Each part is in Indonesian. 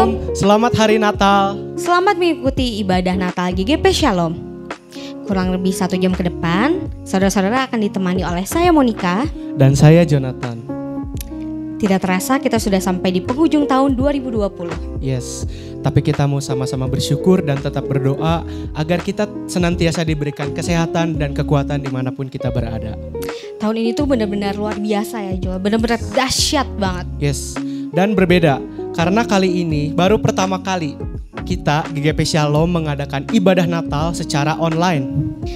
Shalom, selamat hari Natal. Selamat mengikuti ibadah Natal GGP Shalom. Kurang lebih 1 jam ke depan, saudara-saudara akan ditemani oleh saya Monica dan saya Jonathan. Tidak terasa kita sudah sampai di penghujung tahun 2020. Yes, tapi kita mau sama-sama bersyukur dan tetap berdoa agar kita senantiasa diberikan kesehatan dan kekuatan dimanapun kita berada. Tahun ini tuh benar-benar luar biasa ya Jo, benar-benar dahsyat banget. Yes, dan berbeda karena kali ini baru pertama kali kita GGP Shalom mengadakan ibadah Natal secara online.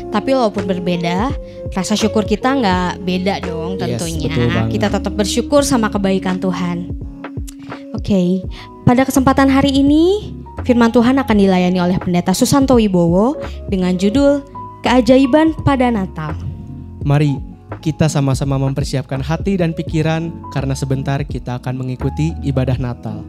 Tapi walaupun berbeda, rasa syukur kita nggak beda dong tentunya. Yes, betul banget. Kita tetap bersyukur sama kebaikan Tuhan. Oke, pada kesempatan hari ini firman Tuhan akan dilayani oleh Pendeta Susanto Wibowo dengan judul Keajaiban pada Natal. Mari kita sama-sama mempersiapkan hati dan pikiran karena sebentar kita akan mengikuti ibadah Natal.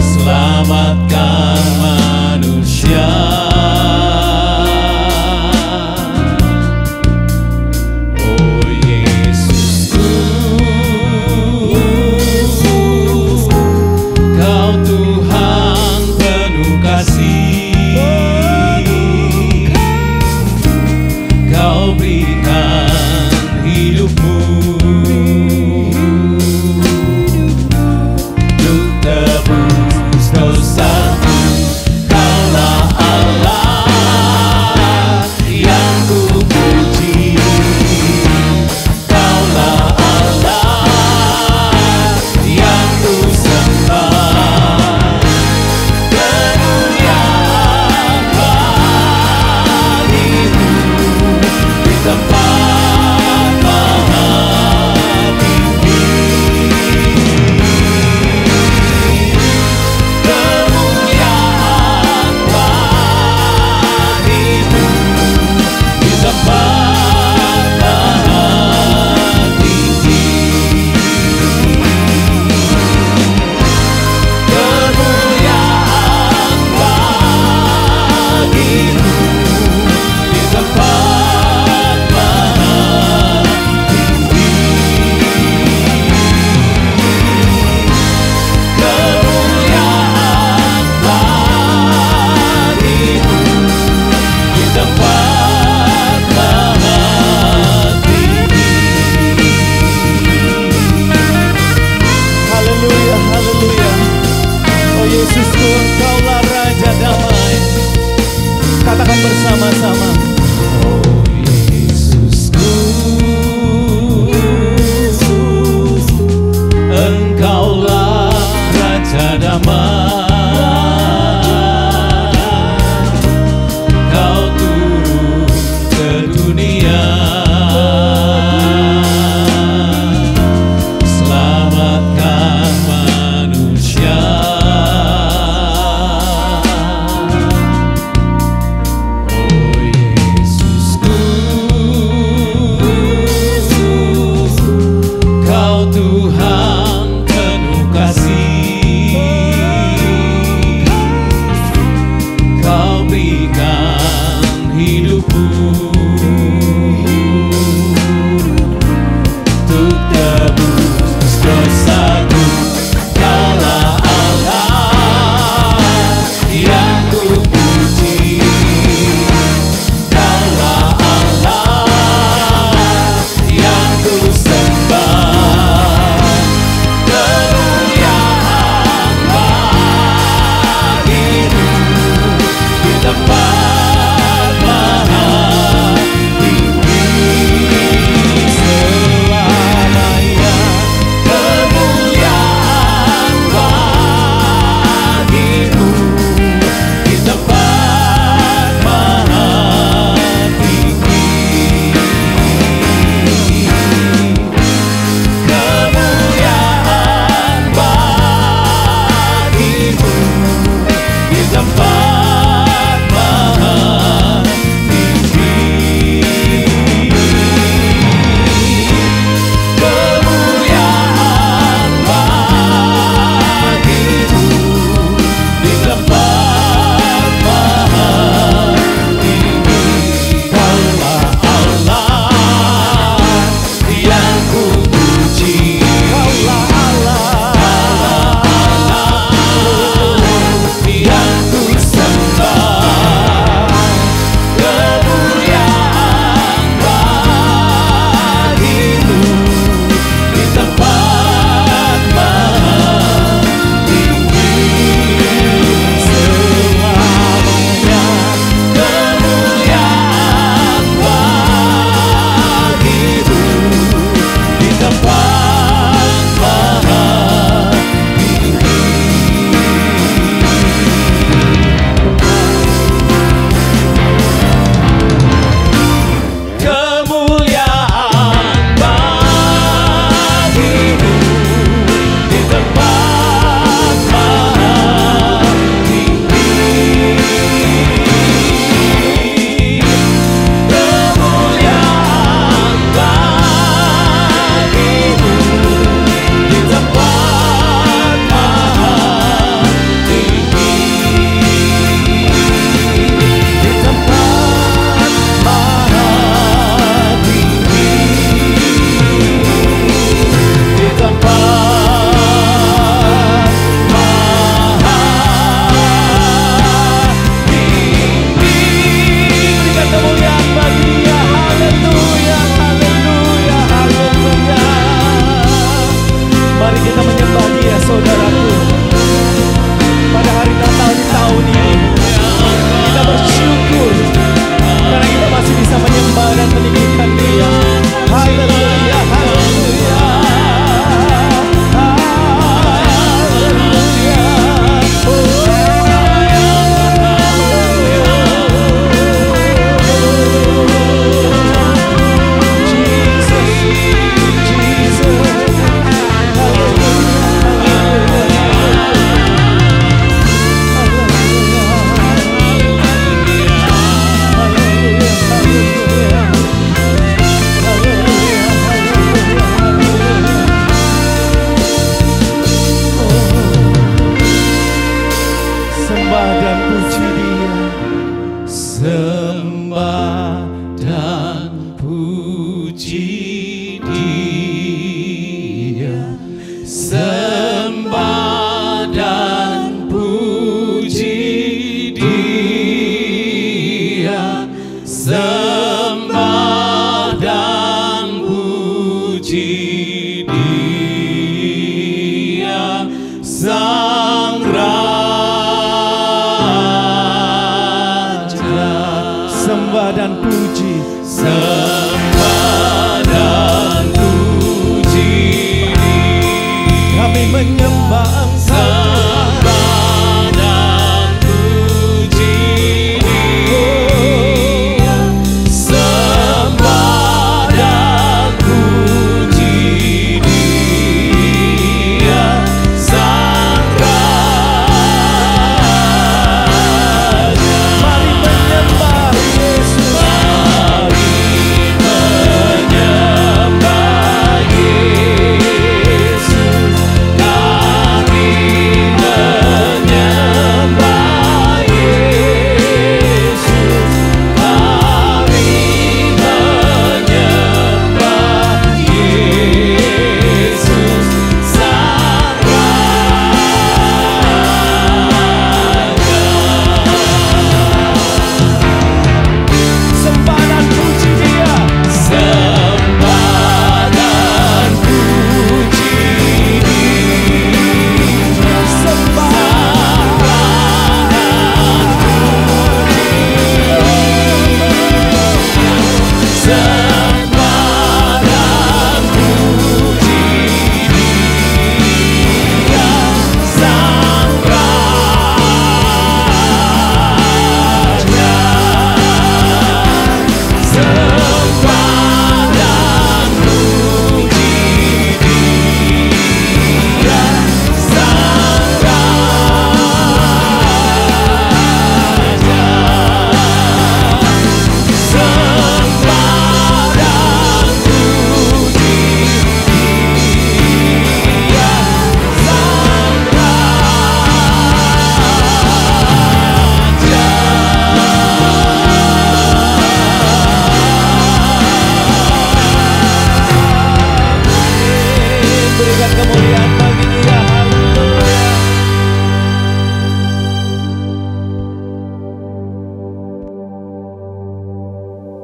selamatkan manusia. Oh Yesusku, Kau Tuhan penuh kasih, Kau berikan hidupmu Mari kita menyembah Dia, saudaraku. Pada hari Natal di tahun ini, kita bersyukur karena kita masih bisa menyembah dan meninggikan Dia. Haleluya, haleluya, haleluya.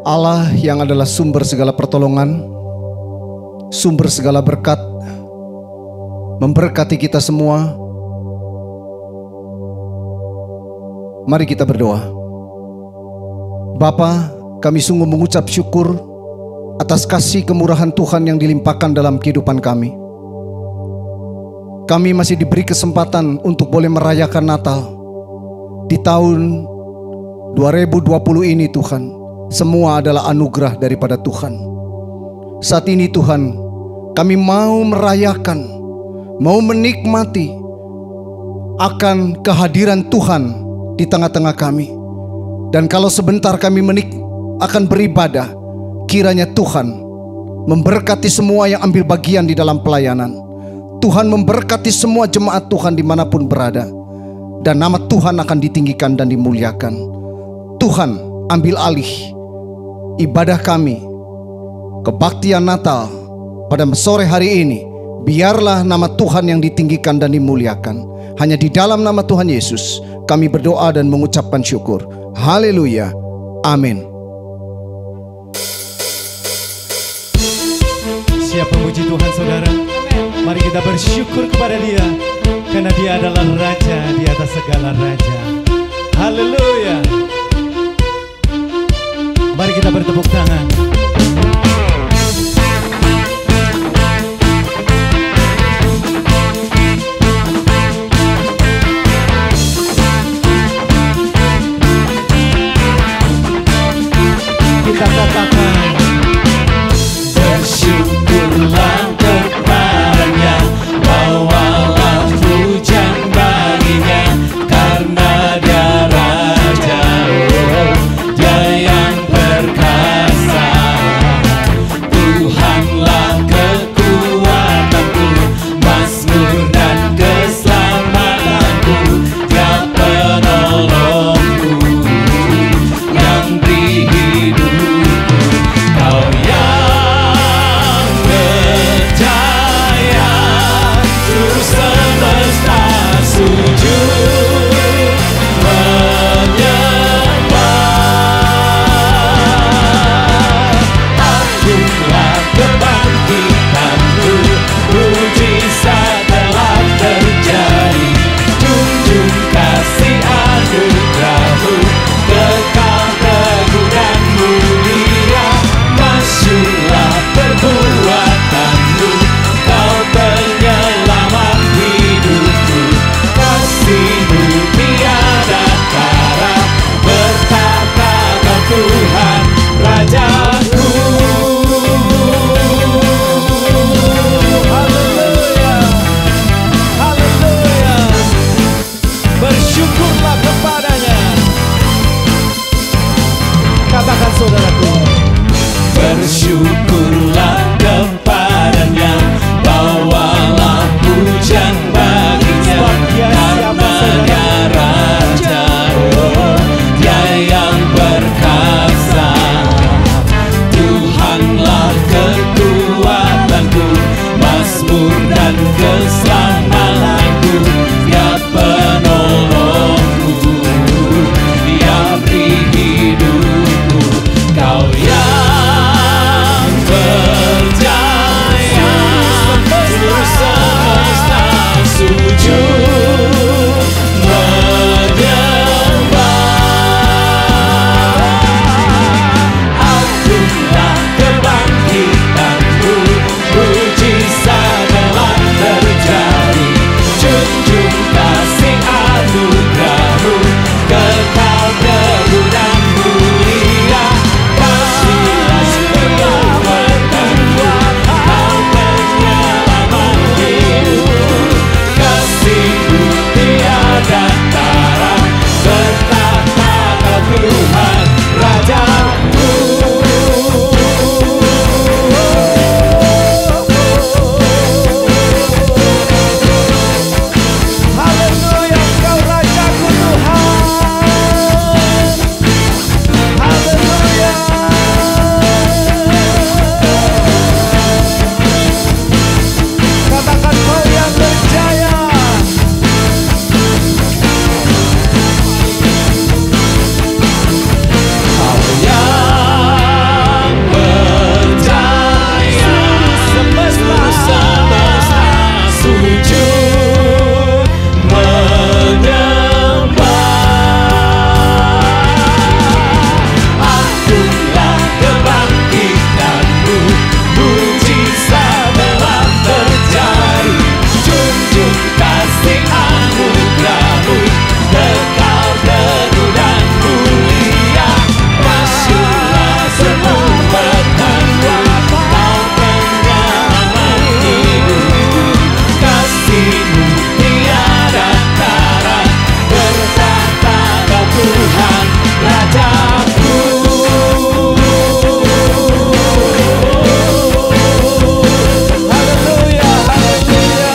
Allah yang adalah sumber segala pertolongan, sumber segala berkat, memberkati kita semua. Mari kita berdoa. Bapa, kami sungguh mengucap syukur atas kasih kemurahan Tuhan yang dilimpahkan dalam kehidupan kami. Kami masih diberi kesempatan untuk boleh merayakan Natal di tahun 2020 ini Tuhan. Semua adalah anugerah daripada Tuhan. Saat ini Tuhan, kami mau merayakan, mau menikmati akan kehadiran Tuhan di tengah-tengah kami. Dan kalau sebentar kami akan beribadah, kiranya Tuhan memberkati semua yang ambil bagian di dalam pelayanan. Tuhan memberkati semua jemaat Tuhan dimanapun berada. Dan nama Tuhan akan ditinggikan dan dimuliakan. Tuhan ambil alih ibadah kami, kebaktian Natal pada sore hari ini. Biarlah nama Tuhan yang ditinggikan dan dimuliakan. Hanya di dalam nama Tuhan Yesus kami berdoa dan mengucapkan syukur. Haleluya. Amin. Siap memuji Tuhan, saudara? Mari kita bersyukur kepada Dia, karena Dia adalah Raja di atas segala raja. Haleluya. Mari kita bertepuk tangan. Kita katakan, Bersyukurlah kepadanya, bawalah pujian baginya, karena Dia Raja, oh, Dia yang perkasa. Tuhanlah kekuatanku, mazmur dan keselamatanku, Dia penolongku, yang beri hidupku. Kau yang berjaya, seluruh semesta sujud menyembah. Agunglah kebangkitanmu, mujizat telah terjadi. Junjung kasih anugerahmu, kekal teguh dan mulia. Masyurlah perbuatanmu, Kau penyelamat hidupku. Kasih-Mu tiada tara, bertata Kau Tuhan Rajaku. haleluya, haleluya. Bersyukurlah kepadanya. Katakan saudaraku, Bersyukurlah kepadanya, bawalah pujian baginya, karena Dia Raja, oh, Dia yang perkasa. Tuhanlah kekuatanku, mazmur dan keselamatanku, Dia penolongku, Dia beri hidupku. Kau yang berjaya, seluruh semesta sujud menyembah. Agunglah kebangkitanmu, mujizat telah terjadi. Junjung kasih anugerahmu, kekal teguh dan mulia. Kasih perbuatanmu, Kau penyelamat hidupku. Kasih-Mu tiada tara, bertata Kau Tuhan Rajaku. haleluya, Engkau Rajaku Tuhan. Haleluya. Katakan, Kau yang berjaya. Kau yang berjaya, seluruh semesta sujud menyembah. Agunglah kebangkitanmu, mujizat telah terjadi. Junjung kasih anugerahmu, kekal teguh dan mulia. Masyurlah perbuatanmu, Kau penyelamat hidupku. Kasih-Mu tiada tara, bertata Kau Tuhan Rajaku. Haleluya, haleluya.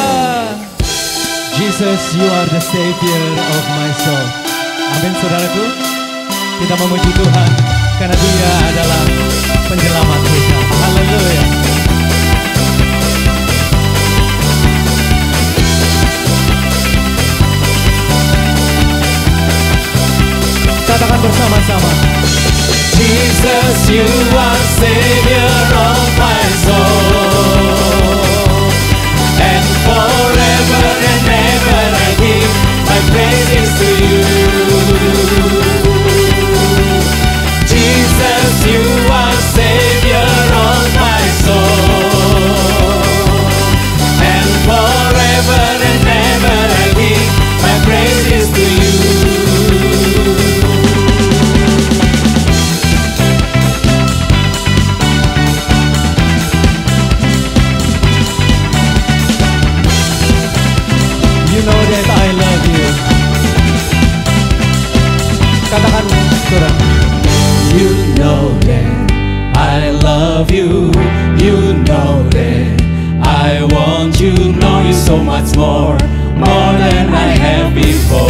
Jesus, You are the Savior of my soul. Amin, saudaraku. Kita memuji Tuhan, karena Dia adalah penyelamat kita. Haleluya. Katakan bersama-sama, Jesus, You are Savior of my soul, and saudara. You know that I love you. You know that I want you. Know you so much more than I have before.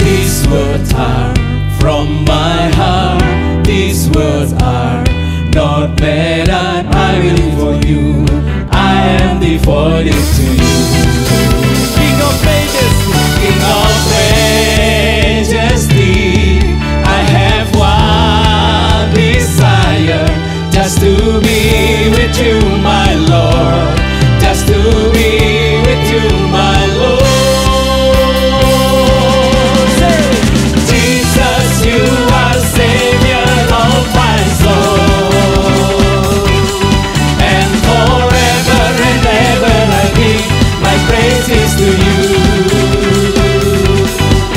These words are from my heart. These words are not bad. I will live for you. I am devoted to you. King of Majesty, King of Majesty, I have one desire, just to be with you, my Lord, just to be with you, my Lord. Say, Jesus, you are Savior of my soul, and forever and ever I give my praises to you.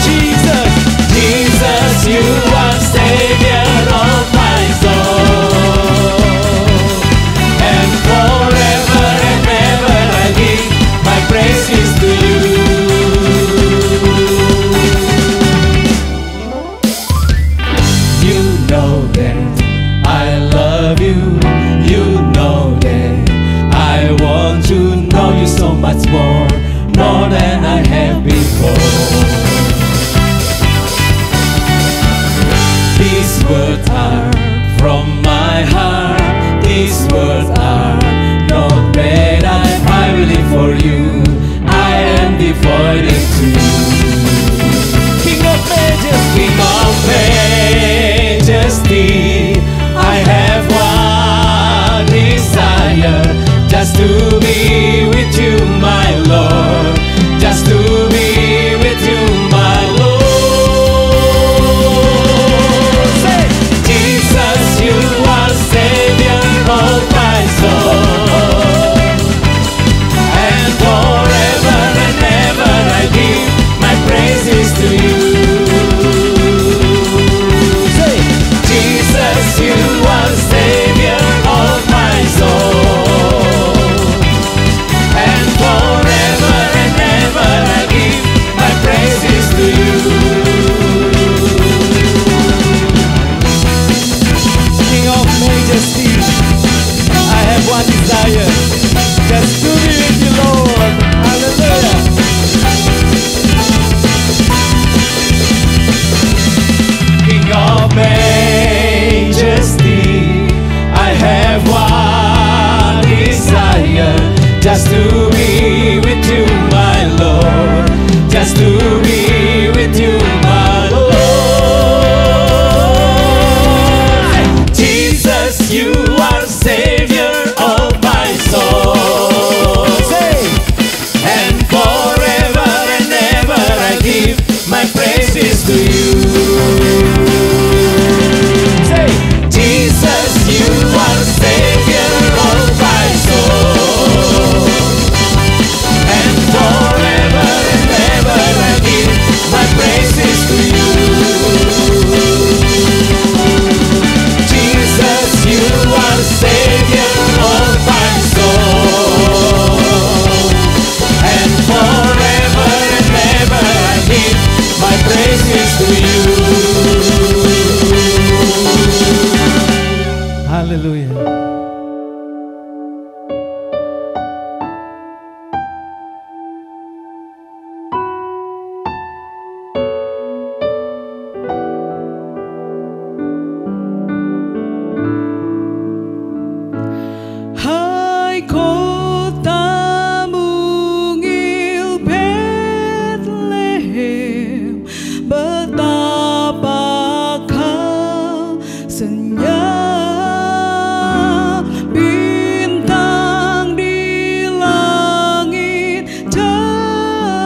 Jesus, Jesus, you are Savior of my soul, and forever and ever I give my praises to you. You know that I love you. You know that I want you. Know you so much more than I have before. These words are from my heart. These words are not bad. I will live for you. I am devoted to you. King of Majesty, King of Majesty, I have one desire, just to be with you, my Lord, just to be with you, my Lord. Say, Jesus, you are Savior of my soul, and forever and ever I give my praises to you. Say, Jesus, you are Savior of my soul, and forever and ever I give my praises to you. King of Majesty, I have one desire, just to be with you, Lord. Hallelujah. King of Majesty, I have one desire, just to be with you, my Lord, just to be with you, my Lord. Jesus, you are Savior of my soul. Say, and forever and ever I give my praises to you. Say, Jesus, you are Savior of my soul, and forever and ever I give my praises to you. Jesus, you are Savior of my soul, and forever and ever I give my praises to you. Hallelujah. Hai kota mungil Bethlehem, betapa kau senyap, bintang di langit cemerlang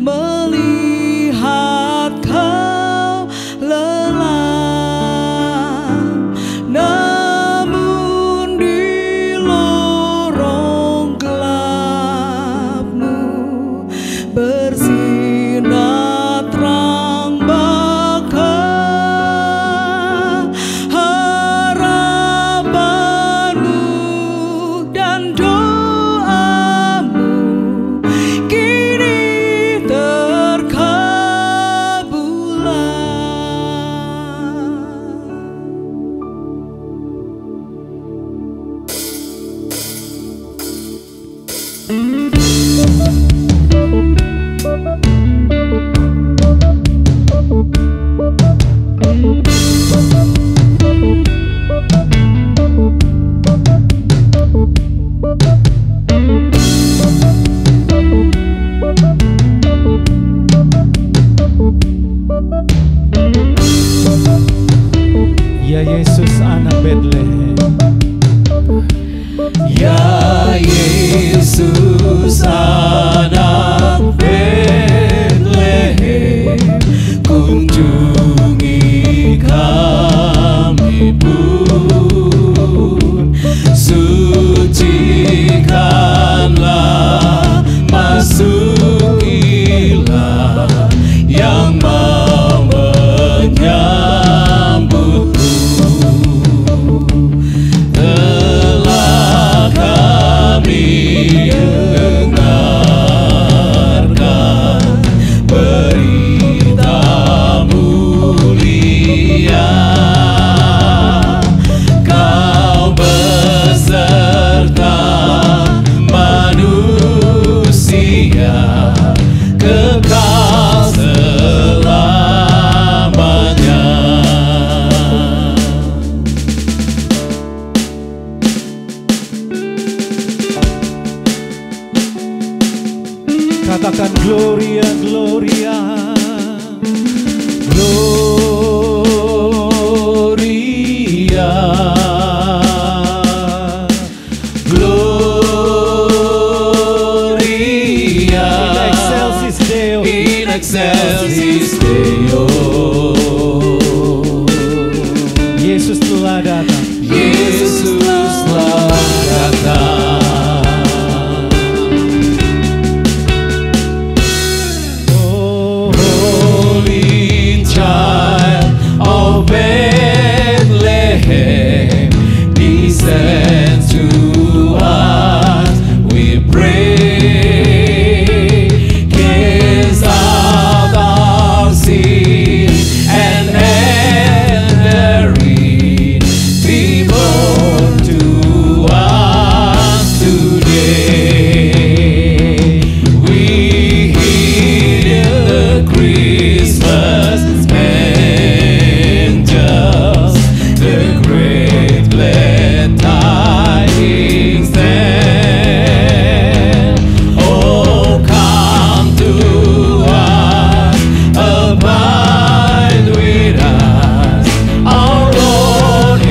melihat kau lelah. Namun di Ya Yesus anak Betlehem, kunjungi kami pun, sucikanlah, masukilah yang mau menyambutmu. Telah kami dengarkan berita mulia, Kau beserta manusia kekal selamanya. Katakan Gloria, Gloria, Gloria, Gloria, in excelsis Deo, in excelsis Deo. Yesus telah datang. Yesus telah datang. Oh, Holy Child of Bethlehem, descend to us, we pray. Cast out our sin and entering, be born to us today. We hear the Christmas angels, the great glad tidings then. Oh, come to us, abide with us, our Lord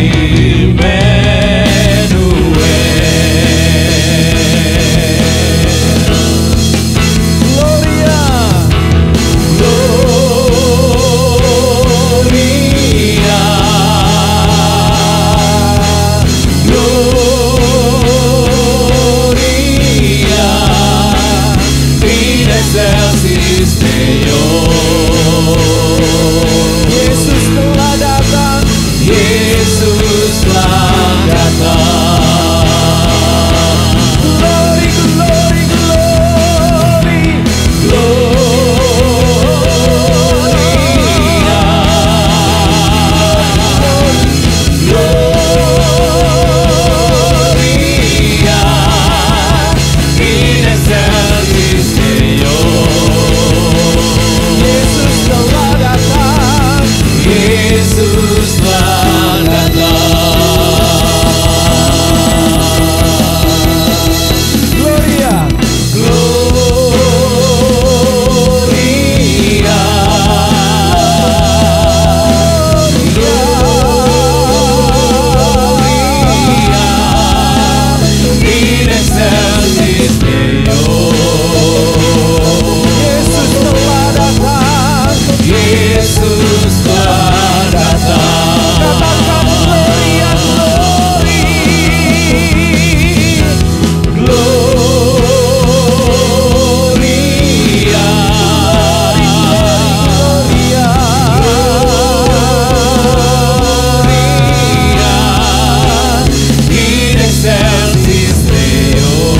Deo.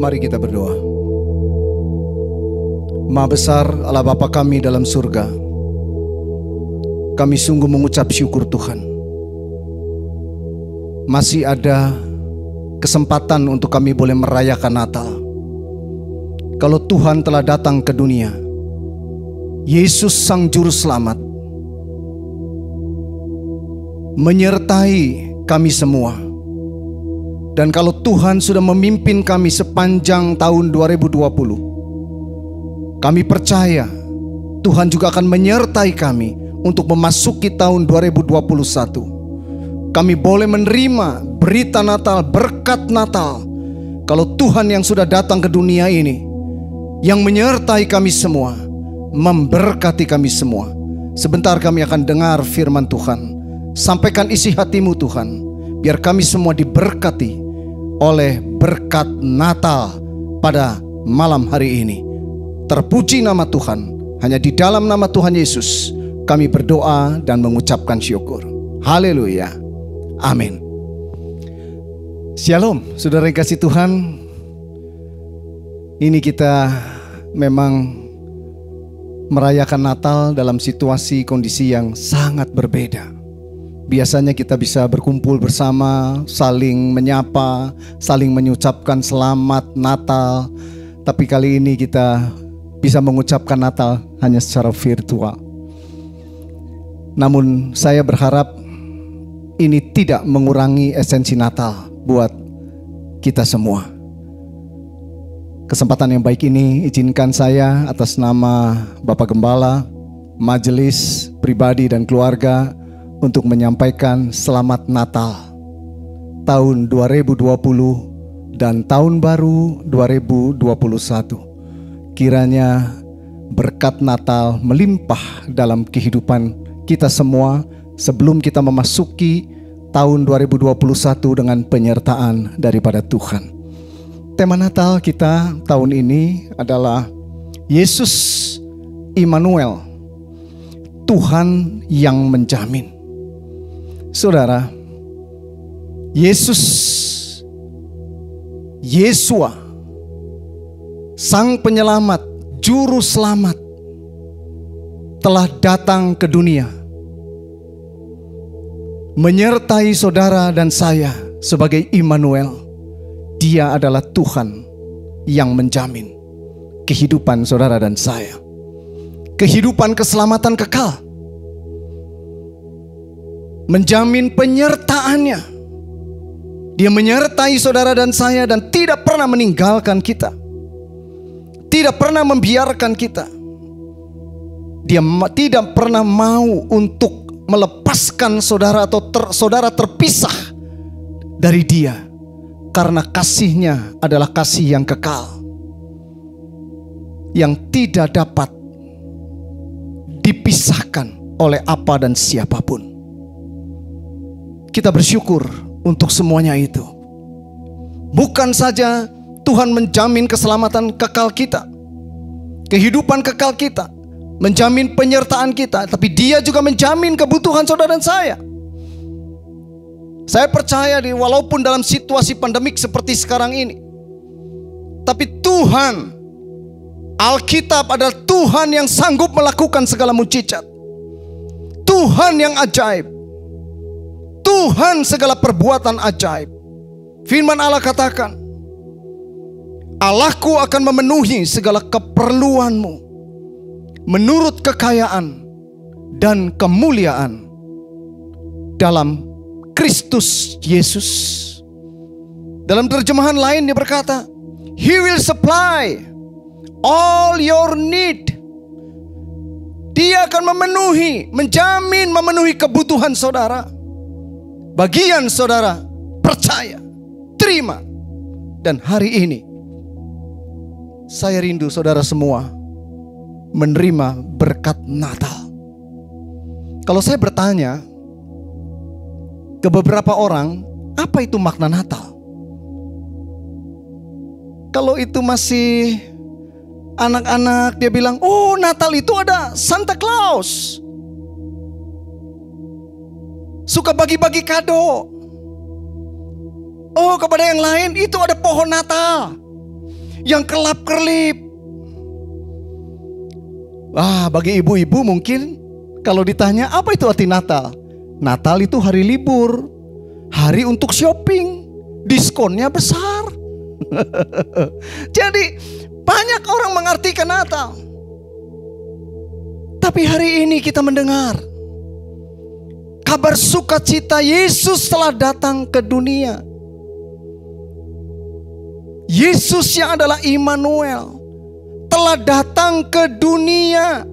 Mari kita berdoa. Maha besar Allah Bapa kami dalam surga, kami sungguh mengucap syukur Tuhan. Masih ada kesempatan untuk kami boleh merayakan Natal. Kalau Tuhan telah datang ke dunia, Yesus Sang Juru Selamat menyertai kami semua. Dan kalau Tuhan sudah memimpin kami sepanjang tahun 2020, kami percaya Tuhan juga akan menyertai kami untuk memasuki tahun 2021. Kami boleh menerima berita Natal, berkat Natal. Kalau Tuhan yang sudah datang ke dunia ini, yang menyertai kami semua, memberkati kami semua. Sebentar kami akan dengar firman Tuhan. Sampaikan isi hatimu Tuhan, biar kami semua diberkati oleh berkat Natal pada malam hari ini. Terpuji nama Tuhan. Hanya di dalam nama Tuhan Yesus kami berdoa dan mengucapkan syukur. Haleluya. Amin. Shalom, saudara yang kasih Tuhan. Ini kita memang merayakan Natal dalam situasi kondisi yang sangat berbeda. Biasanya kita bisa berkumpul bersama, saling menyapa, saling mengucapkan selamat Natal. Tapi kali ini kita bisa mengucapkan Natal hanya secara virtual. Namun saya berharap ini tidak mengurangi esensi Natal buat kita semua. Kesempatan yang baik ini izinkan saya atas nama Bapak Gembala, majelis, pribadi dan keluarga untuk menyampaikan selamat Natal tahun 2020 dan tahun baru 2021. Kiranya berkat Natal melimpah dalam kehidupan kita semua sebelum kita memasuki tahun 2021 dengan penyertaan daripada Tuhan. Tema Natal kita tahun ini adalah Yesus Immanuel, Tuhan yang menjamin. Saudara, Yesus, Yesua, Sang Penyelamat, Juru Selamat, telah datang ke dunia, menyertai saudara dan saya sebagai Immanuel. Dia adalah Tuhan yang menjamin kehidupan saudara dan saya, kehidupan keselamatan kekal, menjamin penyertaannya. Dia menyertai saudara dan saya dan tidak pernah meninggalkan kita, tidak pernah membiarkan kita. Dia tidak pernah mau untuk melepaskan saudara atau saudara terpisah dari dia, karena kasihnya adalah kasih yang kekal, yang tidak dapat dipisahkan oleh apa dan siapapun. Kita bersyukur untuk semuanya itu. Bukan saja Tuhan menjamin keselamatan kekal kita, kehidupan kekal kita, menjamin penyertaan kita, tapi Dia juga menjamin kebutuhan saudara dan saya. Saya percaya walaupun dalam situasi pandemik seperti sekarang ini, tapi Tuhan, Alkitab adalah Tuhan yang sanggup melakukan segala mukjizat, Tuhan yang ajaib, Tuhan segala perbuatan ajaib. Firman Allah katakan, Allahku akan memenuhi segala keperluanmu menurut kekayaan dan kemuliaan dalam Kristus Yesus. Dalam terjemahan lain dia berkata, He will supply all your need. Dia akan memenuhi, menjamin memenuhi kebutuhan saudara. Bagian saudara percaya, terima. Dan hari ini saya rindu saudara semua menerima berkat Natal. Kalau saya bertanya ke beberapa orang, apa itu makna Natal? Kalau itu masih anak-anak, dia bilang, oh Natal itu ada Santa Claus, suka bagi-bagi kado. Oh kepada yang lain itu ada pohon Natal. yang kelap-kelip. Bagi ibu-ibu mungkin kalau ditanya apa itu arti Natal? Natal itu hari libur, hari untuk shopping, diskonnya besar. Jadi banyak orang mengartikan Natal. Tapi hari ini kita mendengar kabar sukacita Yesus telah datang ke dunia. Yesus yang adalah Immanuel telah datang ke dunia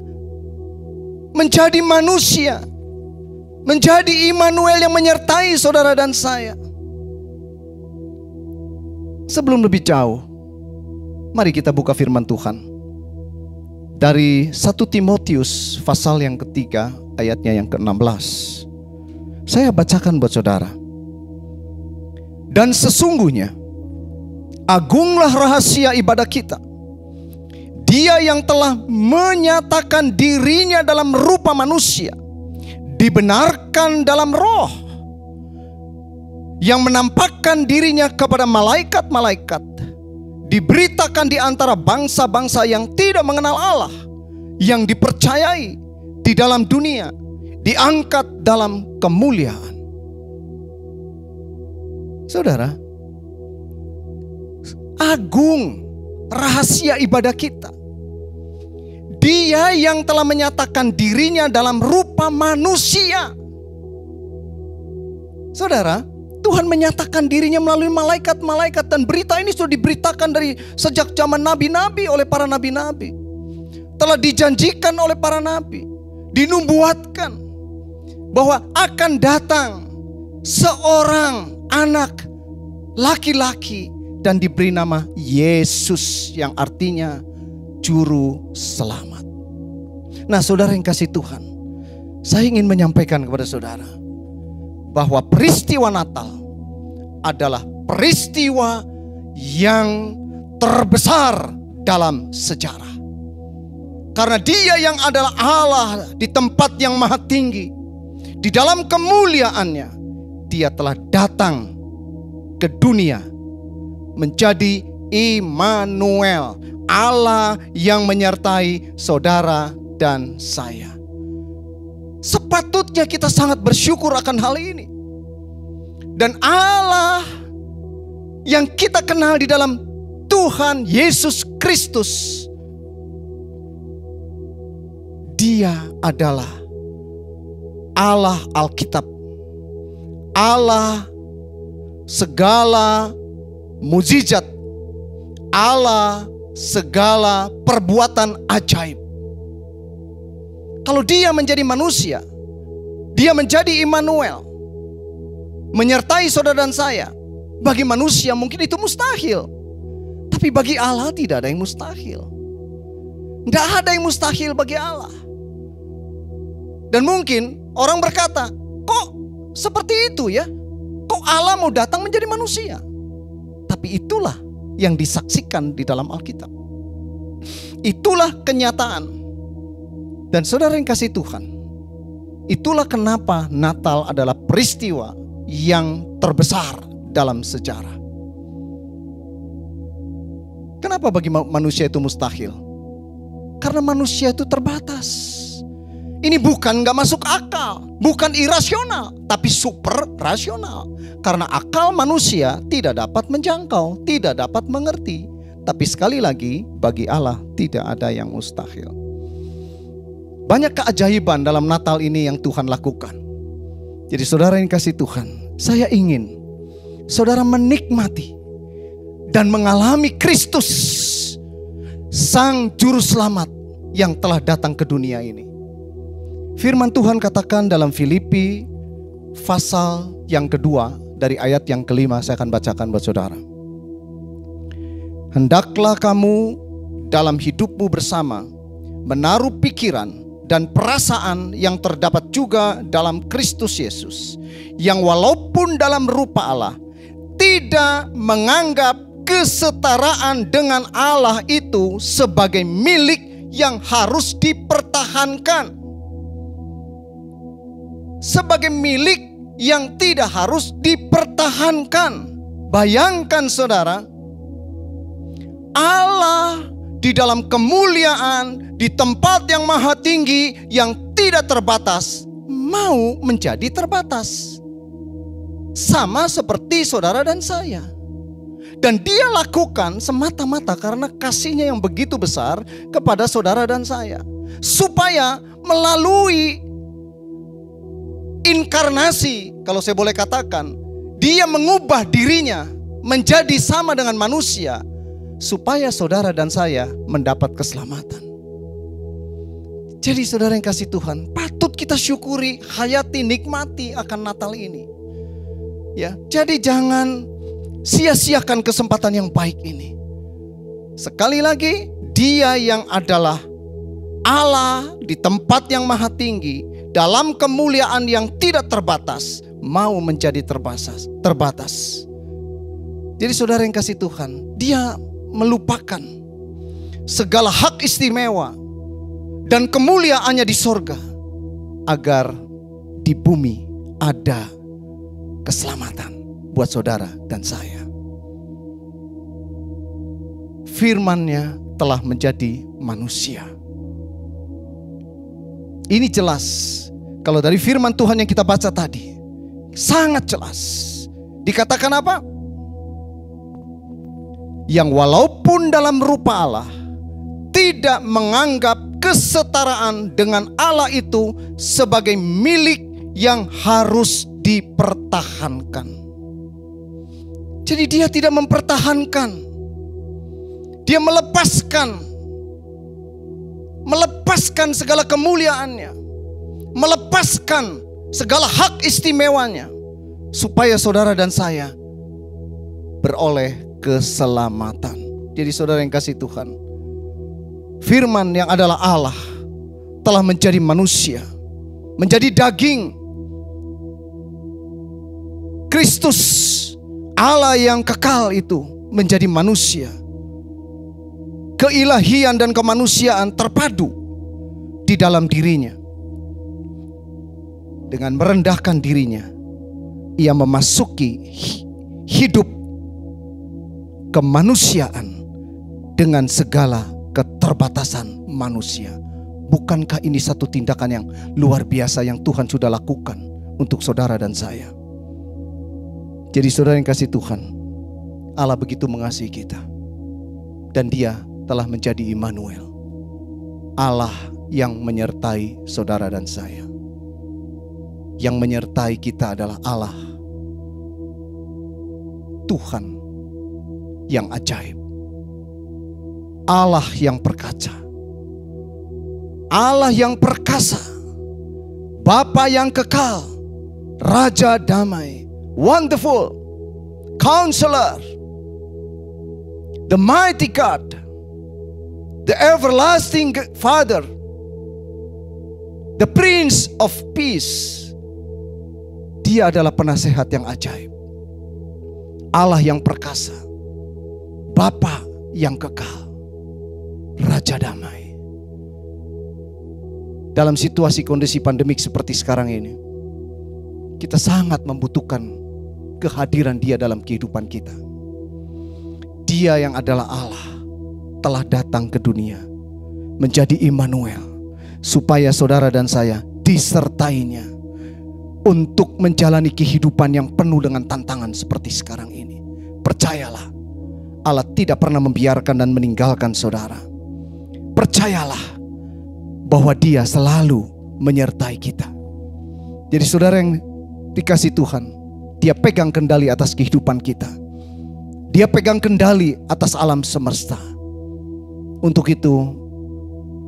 menjadi manusia, menjadi Immanuel yang menyertai saudara dan saya. Sebelum lebih jauh, mari kita buka firman Tuhan dari 1 Timotius pasal yang ketiga ayatnya yang ke-16. Saya bacakan buat saudara. Dan sesungguhnya agunglah rahasia ibadah kita. Dia yang telah menyatakan dirinya dalam rupa manusia, dibenarkan dalam roh, yang menampakkan dirinya kepada malaikat-malaikat, diberitakan di antara bangsa-bangsa yang tidak mengenal Allah, yang dipercayai di dalam dunia, diangkat dalam kemuliaan. Saudara, agung rahasia ibadah kita. Dia yang telah menyatakan dirinya dalam rupa manusia. Saudara, Tuhan menyatakan dirinya melalui malaikat-malaikat, dan berita ini sudah diberitakan dari sejak zaman nabi-nabi oleh para nabi-nabi. Telah dijanjikan oleh para nabi, dinubuatkan bahwa akan datang seorang anak laki-laki dan diberi nama Yesus, yang artinya juru selamat. Nah, saudara yang kasih Tuhan, saya ingin menyampaikan kepada saudara bahwa peristiwa Natal adalah peristiwa yang terbesar dalam sejarah. Karena Dia yang adalah Allah di tempat yang maha tinggi, di dalam kemuliaannya, Dia telah datang ke dunia menjadi Immanuel, Allah yang menyertai saudara dan saya. Sepatutnya kita sangat bersyukur akan hal ini. Dan Allah yang kita kenal di dalam Tuhan Yesus Kristus, Dia adalah Allah Alkitab, Allah segala mukjizat, Allah segala perbuatan ajaib. Kalau Dia menjadi manusia, Dia menjadi Immanuel, menyertai saudara dan saya. Bagi manusia mungkin itu mustahil, tapi bagi Allah tidak ada yang mustahil. Tidak ada yang mustahil bagi Allah. Dan mungkin orang berkata, kok seperti itu ya? Kok Allah mau datang menjadi manusia? Tapi itulah yang disaksikan di dalam Alkitab. Itulah kenyataan. Dan saudara yang kasih Tuhan, itulah kenapa Natal adalah peristiwa yang terbesar dalam sejarah. Kenapa bagi manusia itu mustahil? Karena manusia itu terbatas. Ini bukan gak masuk akal, bukan irasional, tapi super rasional. Karena akal manusia tidak dapat menjangkau, tidak dapat mengerti. Tapi sekali lagi, bagi Allah tidak ada yang mustahil. Banyak keajaiban dalam Natal ini yang Tuhan lakukan. Jadi saudara yang kasih Tuhan, saya ingin saudara menikmati dan mengalami Kristus, Sang Juru Selamat yang telah datang ke dunia ini. Firman Tuhan katakan dalam Filipi pasal yang kedua dari ayat yang kelima, saya akan bacakan buat saudara. Hendaklah kamu dalam hidupmu bersama menaruh pikiran dan perasaan yang terdapat juga dalam Kristus Yesus, yang walaupun dalam rupa Allah tidak menganggap kesetaraan dengan Allah itu sebagai milik yang harus dipertahankan, sebagai milik yang tidak harus dipertahankan. Bayangkan saudara, Allah di dalam kemuliaan, di tempat yang maha tinggi, yang tidak terbatas, mau menjadi terbatas. Sama seperti saudara dan saya. Dan dia lakukan semata-mata karena kasihnya yang begitu besar kepada saudara dan saya. Supaya melalui inkarnasi, kalau saya boleh katakan, dia mengubah dirinya menjadi sama dengan manusia, supaya saudara dan saya mendapat keselamatan. Jadi saudara yang kasih Tuhan, patut kita syukuri, hayati, nikmati akan Natal ini. Ya, jadi jangan sia-siakan kesempatan yang baik ini. Sekali lagi, Dia yang adalah Allah di tempat yang maha tinggi, dalam kemuliaan yang tidak terbatas, mau menjadi terbatas. Jadi saudara yang kasih Tuhan, Dia melupakan segala hak istimewa dan kemuliaannya di sorga, agar di bumi ada keselamatan buat saudara dan saya. Firman-Nya telah menjadi manusia. Ini jelas. Kalau dari firman Tuhan yang kita baca tadi, sangat jelas. Dikatakan apa? Yang walaupun dalam rupa Allah, tidak menganggap kesetaraan dengan Allah itu sebagai milik yang harus dipertahankan. Jadi dia tidak mempertahankan. Dia melepaskan segala kemuliaannya, melepaskan segala hak istimewanya, supaya saudara dan saya beroleh keselamatan. Jadi saudara yang kasih Tuhan, firman yang adalah Allah telah menjadi manusia, menjadi daging. Kristus, Allah yang kekal itu, menjadi manusia. Keilahian dan kemanusiaan terpadu di dalam dirinya. Dengan merendahkan dirinya, ia memasuki hidup kemanusiaan dengan segala keterbatasan manusia. Bukankah ini satu tindakan yang luar biasa yang Tuhan sudah lakukan untuk saudara dan saya? Jadi saudara yang kasih Tuhan, Allah begitu mengasihi kita, dan Dia telah menjadi Immanuel, Allah yang menyertai saudara dan saya. Yang menyertai kita adalah Allah, Tuhan yang ajaib, Allah yang perkasa, Allah yang perkasa, Bapa yang kekal, Raja damai, Wonderful Counselor, the mighty God, the everlasting Father, the Prince of Peace. Dia adalah penasehat yang ajaib, Allah yang perkasa, Bapa yang kekal, Raja damai. Dalam situasi kondisi pandemik seperti sekarang ini, kita sangat membutuhkan kehadiran Dia dalam kehidupan kita. Dia yang adalah Allah telah datang ke dunia menjadi Immanuel, supaya saudara dan saya disertainya untuk menjalani kehidupan yang penuh dengan tantangan seperti sekarang ini. Percayalah, Allah tidak pernah membiarkan dan meninggalkan saudara. Percayalah bahwa Dia selalu menyertai kita. Jadi saudara yang dikasih Tuhan, Dia pegang kendali atas kehidupan kita. Dia pegang kendali atas alam semesta. Untuk itu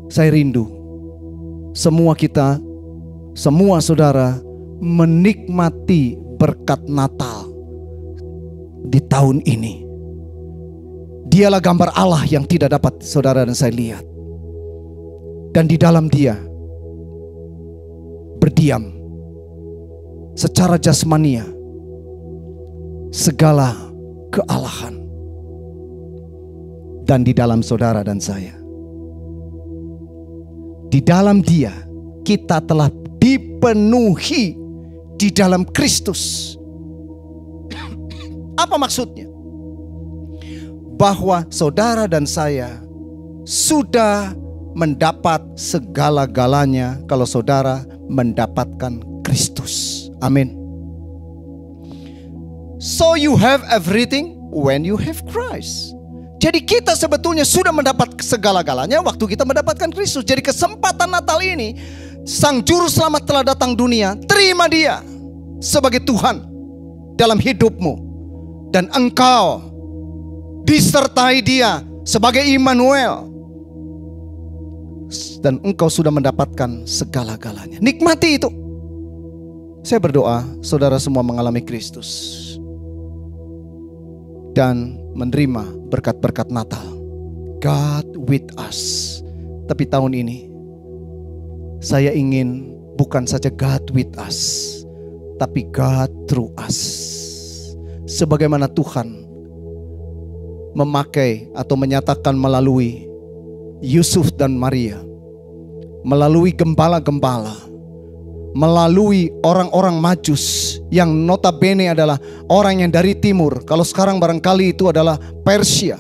saya rindu semua kita, semua saudara menikmati berkat Natal di tahun ini. Dialah gambar Allah yang tidak dapat saudara dan saya lihat. Dan di dalam Dia berdiam secara jasmania segala kealahan. Dan di dalam saudara dan saya, di dalam Dia kita telah dipenuhi di dalam Kristus. Apa maksudnya? bahwa saudara dan saya sudah mendapat segala-galanya kalau saudara mendapatkan Kristus. Amin. So you have everything when you have Christ. Jadi kita sebetulnya sudah mendapat segala-galanya waktu kita mendapatkan Kristus. Jadi kesempatan Natal ini, Sang Juru Selamat telah datang dunia. Terima Dia sebagai Tuhan dalam hidupmu. Dan engkau disertai Dia sebagai Immanuel. Dan engkau sudah mendapatkan segala-galanya. Nikmati itu. Saya berdoa saudara semua mengalami Kristus dan menerima berkat-berkat Natal. God with us. Tapi tahun ini saya ingin bukan saja God with us, tapi God through us. Sebagaimana Tuhan memakai atau menyatakan melalui Yusuf dan Maria, melalui gembala-gembala, melalui orang-orang Majus yang notabene adalah orang yang dari timur. Kalau sekarang barangkali itu adalah Persia.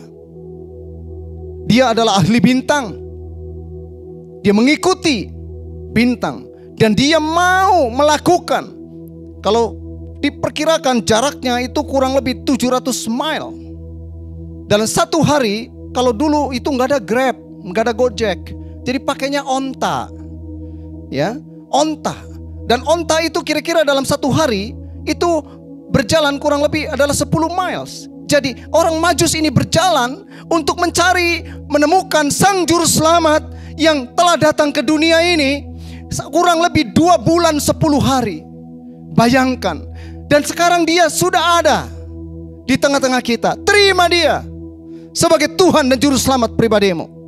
Dia adalah ahli bintang. Dia mengikuti bintang dan dia mau melakukan, kalau diperkirakan jaraknya itu kurang lebih 700 mile dalam satu hari. Kalau dulu itu nggak ada Grab, nggak ada Gojek, jadi pakainya onta, ya, onta. Dan onta itu kira-kira dalam satu hari itu berjalan kurang lebih adalah 10 miles. Jadi orang Majus ini berjalan untuk mencari, menemukan Sang Juru Selamat yang telah datang ke dunia ini kurang lebih 2 bulan 10 hari. Bayangkan. Dan sekarang Dia sudah ada di tengah-tengah kita. Terima Dia sebagai Tuhan dan Juru Selamat pribadimu.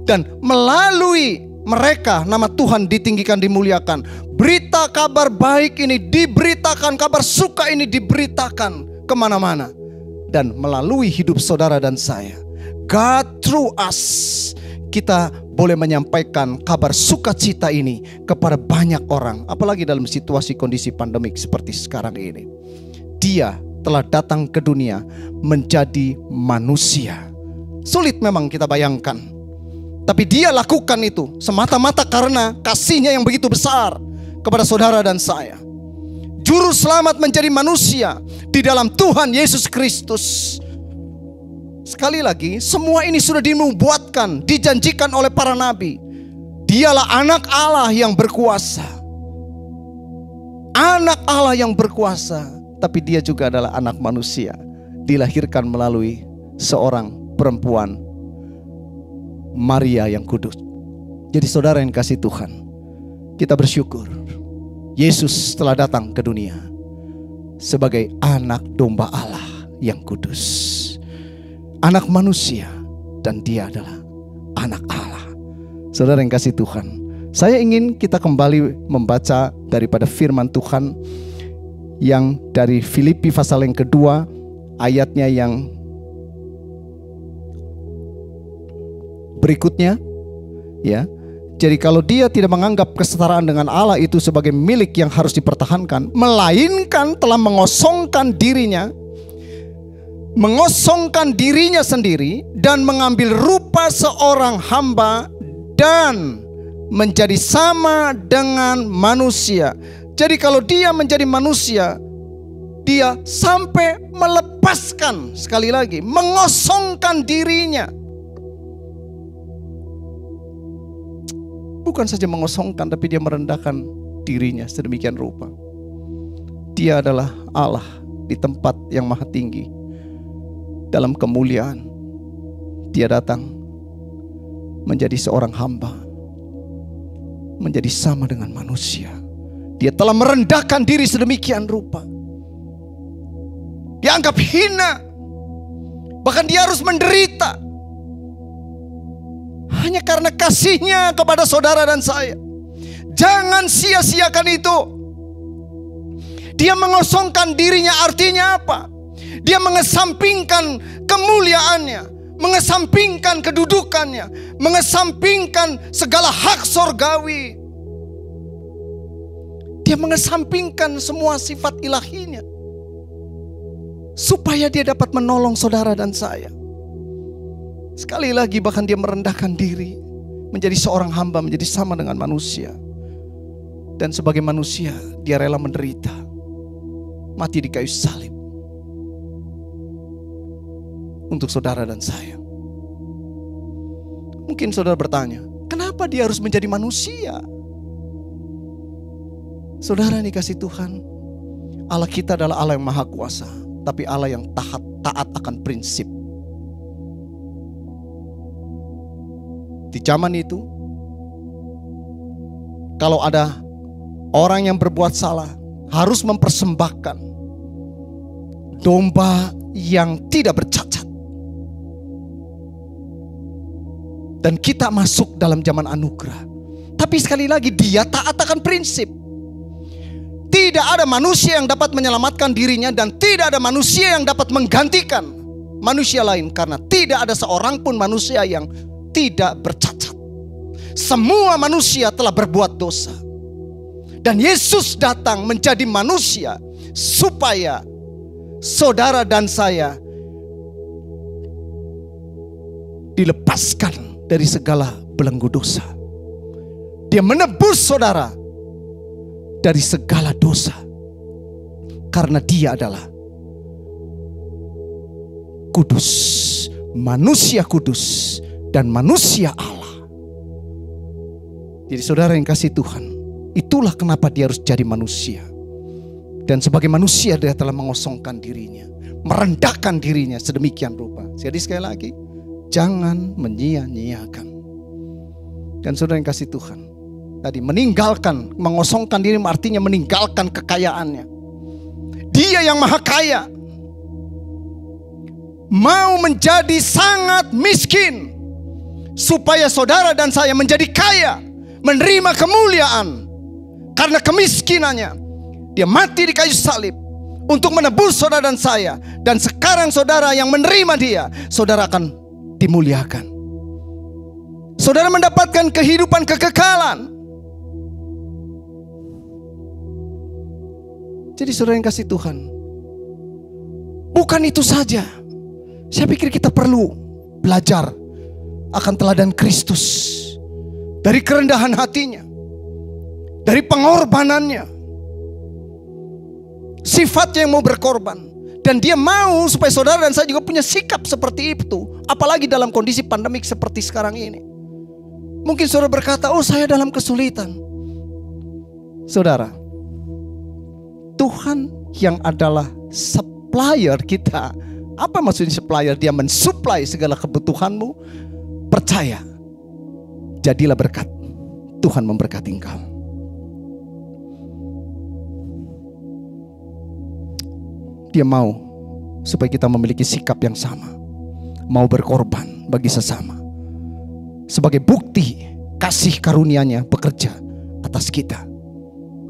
Dan melalui mereka nama Tuhan ditinggikan, dimuliakan. Berita kabar baik ini diberitakan, kabar suka ini diberitakan kemana-mana. Dan melalui hidup saudara dan saya, God through us, kita boleh menyampaikan kabar sukacita ini kepada banyak orang. Apalagi dalam situasi kondisi pandemik seperti sekarang ini. Dia telah datang ke dunia menjadi manusia. Sulit memang kita bayangkan, tapi Dia lakukan itu semata-mata karena kasih-Nya yang begitu besar kepada saudara dan saya. Juru Selamat menjadi manusia di dalam Tuhan Yesus Kristus. Sekali lagi, semua ini sudah dinubuatkan, dijanjikan oleh para nabi. Dialah anak Allah yang berkuasa. Anak Allah yang berkuasa, tapi Dia juga adalah anak manusia, dilahirkan melalui seorang perempuan, Maria yang kudus. Jadi saudara yang kasih Tuhan, kita bersyukur Yesus telah datang ke dunia sebagai anak domba Allah yang kudus, anak manusia, dan Dia adalah anak Allah. Saudara yang kasih Tuhan, saya ingin kita kembali membaca daripada firman Tuhan yang dari Filipi pasal yang kedua, ayatnya yang berikutnya, ya. Jadi kalau dia tidak menganggap kesetaraan dengan Allah itu sebagai milik yang harus dipertahankan, melainkan telah mengosongkan dirinya sendiri dan mengambil rupa seorang hamba dan menjadi sama dengan manusia. Jadi kalau dia menjadi manusia, dia sampai melepaskan, sekali lagi, mengosongkan dirinya. Bukan saja mengosongkan, tapi Dia merendahkan dirinya sedemikian rupa. Dia adalah Allah di tempat yang maha tinggi. Dalam kemuliaan, Dia datang menjadi seorang hamba, menjadi sama dengan manusia. Dia telah merendahkan diri sedemikian rupa. Dianggap hina, bahkan Dia harus menderita hanya karena kasih-Nya kepada saudara dan saya. Jangan sia-siakan itu. Dia mengosongkan dirinya artinya apa? Dia mengesampingkan kemuliaannya, mengesampingkan kedudukannya, mengesampingkan segala hak sorgawi. Dia mengesampingkan semua sifat ilahinya. supaya dia dapat menolong saudara dan saya. Sekali lagi bahkan dia merendahkan diri, menjadi seorang hamba, menjadi sama dengan manusia. Dan sebagai manusia dia rela menderita, mati di kayu salib untuk saudara dan saya. Mungkin saudara bertanya, kenapa dia harus menjadi manusia? Saudara yang dikasih Tuhan, Allah kita adalah Allah yang maha kuasa, tapi Allah yang taat akan prinsip. Di zaman itu, kalau ada orang yang berbuat salah, harus mempersembahkan domba yang tidak bercacat. Dan kita masuk dalam zaman anugerah. Tapi sekali lagi dia taat akan prinsip. Tidak ada manusia yang dapat menyelamatkan dirinya, dan tidak ada manusia yang dapat menggantikan manusia lain, karena tidak ada seorang pun manusia yang tidak bercacat. Semua manusia telah berbuat dosa. Dan Yesus datang menjadi manusia supaya saudara dan saya dilepaskan dari segala belenggu dosa. Dia menebus saudara dari segala dosa, karena dia adalah kudus, manusia kudus dan manusia Allah. Jadi saudara yang kasih Tuhan, itulah kenapa dia harus jadi manusia. Dan sebagai manusia dia telah mengosongkan dirinya, merendahkan dirinya sedemikian rupa. Jadi sekali lagi, jangan menyia-nyiakan. Dan saudara yang kasih Tuhan, tadi meninggalkan, mengosongkan diri artinya meninggalkan kekayaannya. Dia yang maha kaya mau menjadi sangat miskin supaya saudara dan saya menjadi kaya, menerima kemuliaan. Karena kemiskinannya dia mati di kayu salib untuk menebus saudara dan saya. Dan sekarang saudara yang menerima dia, saudara akan dimuliakan. Saudara mendapatkan kehidupan kekekalan. Jadi saudara yang kasih Tuhan, bukan itu saja. Saya pikir kita perlu belajar akan teladan Kristus. Dari kerendahan hatinya, dari pengorbanannya, sifatnya yang mau berkorban. Dan dia mau supaya saudara dan saya juga punya sikap seperti itu. Apalagi dalam kondisi pandemik seperti sekarang ini. Mungkin saudara berkata, oh saya dalam kesulitan. Saudara, Tuhan yang adalah supplier kita. Apa maksudnya supplier? Dia mensuplai segala kebutuhanmu. Percaya, jadilah berkat. Tuhan memberkati engkau. Dia mau supaya kita memiliki sikap yang sama, mau berkorban bagi sesama, sebagai bukti kasih karunia-Nya bekerja atas kita.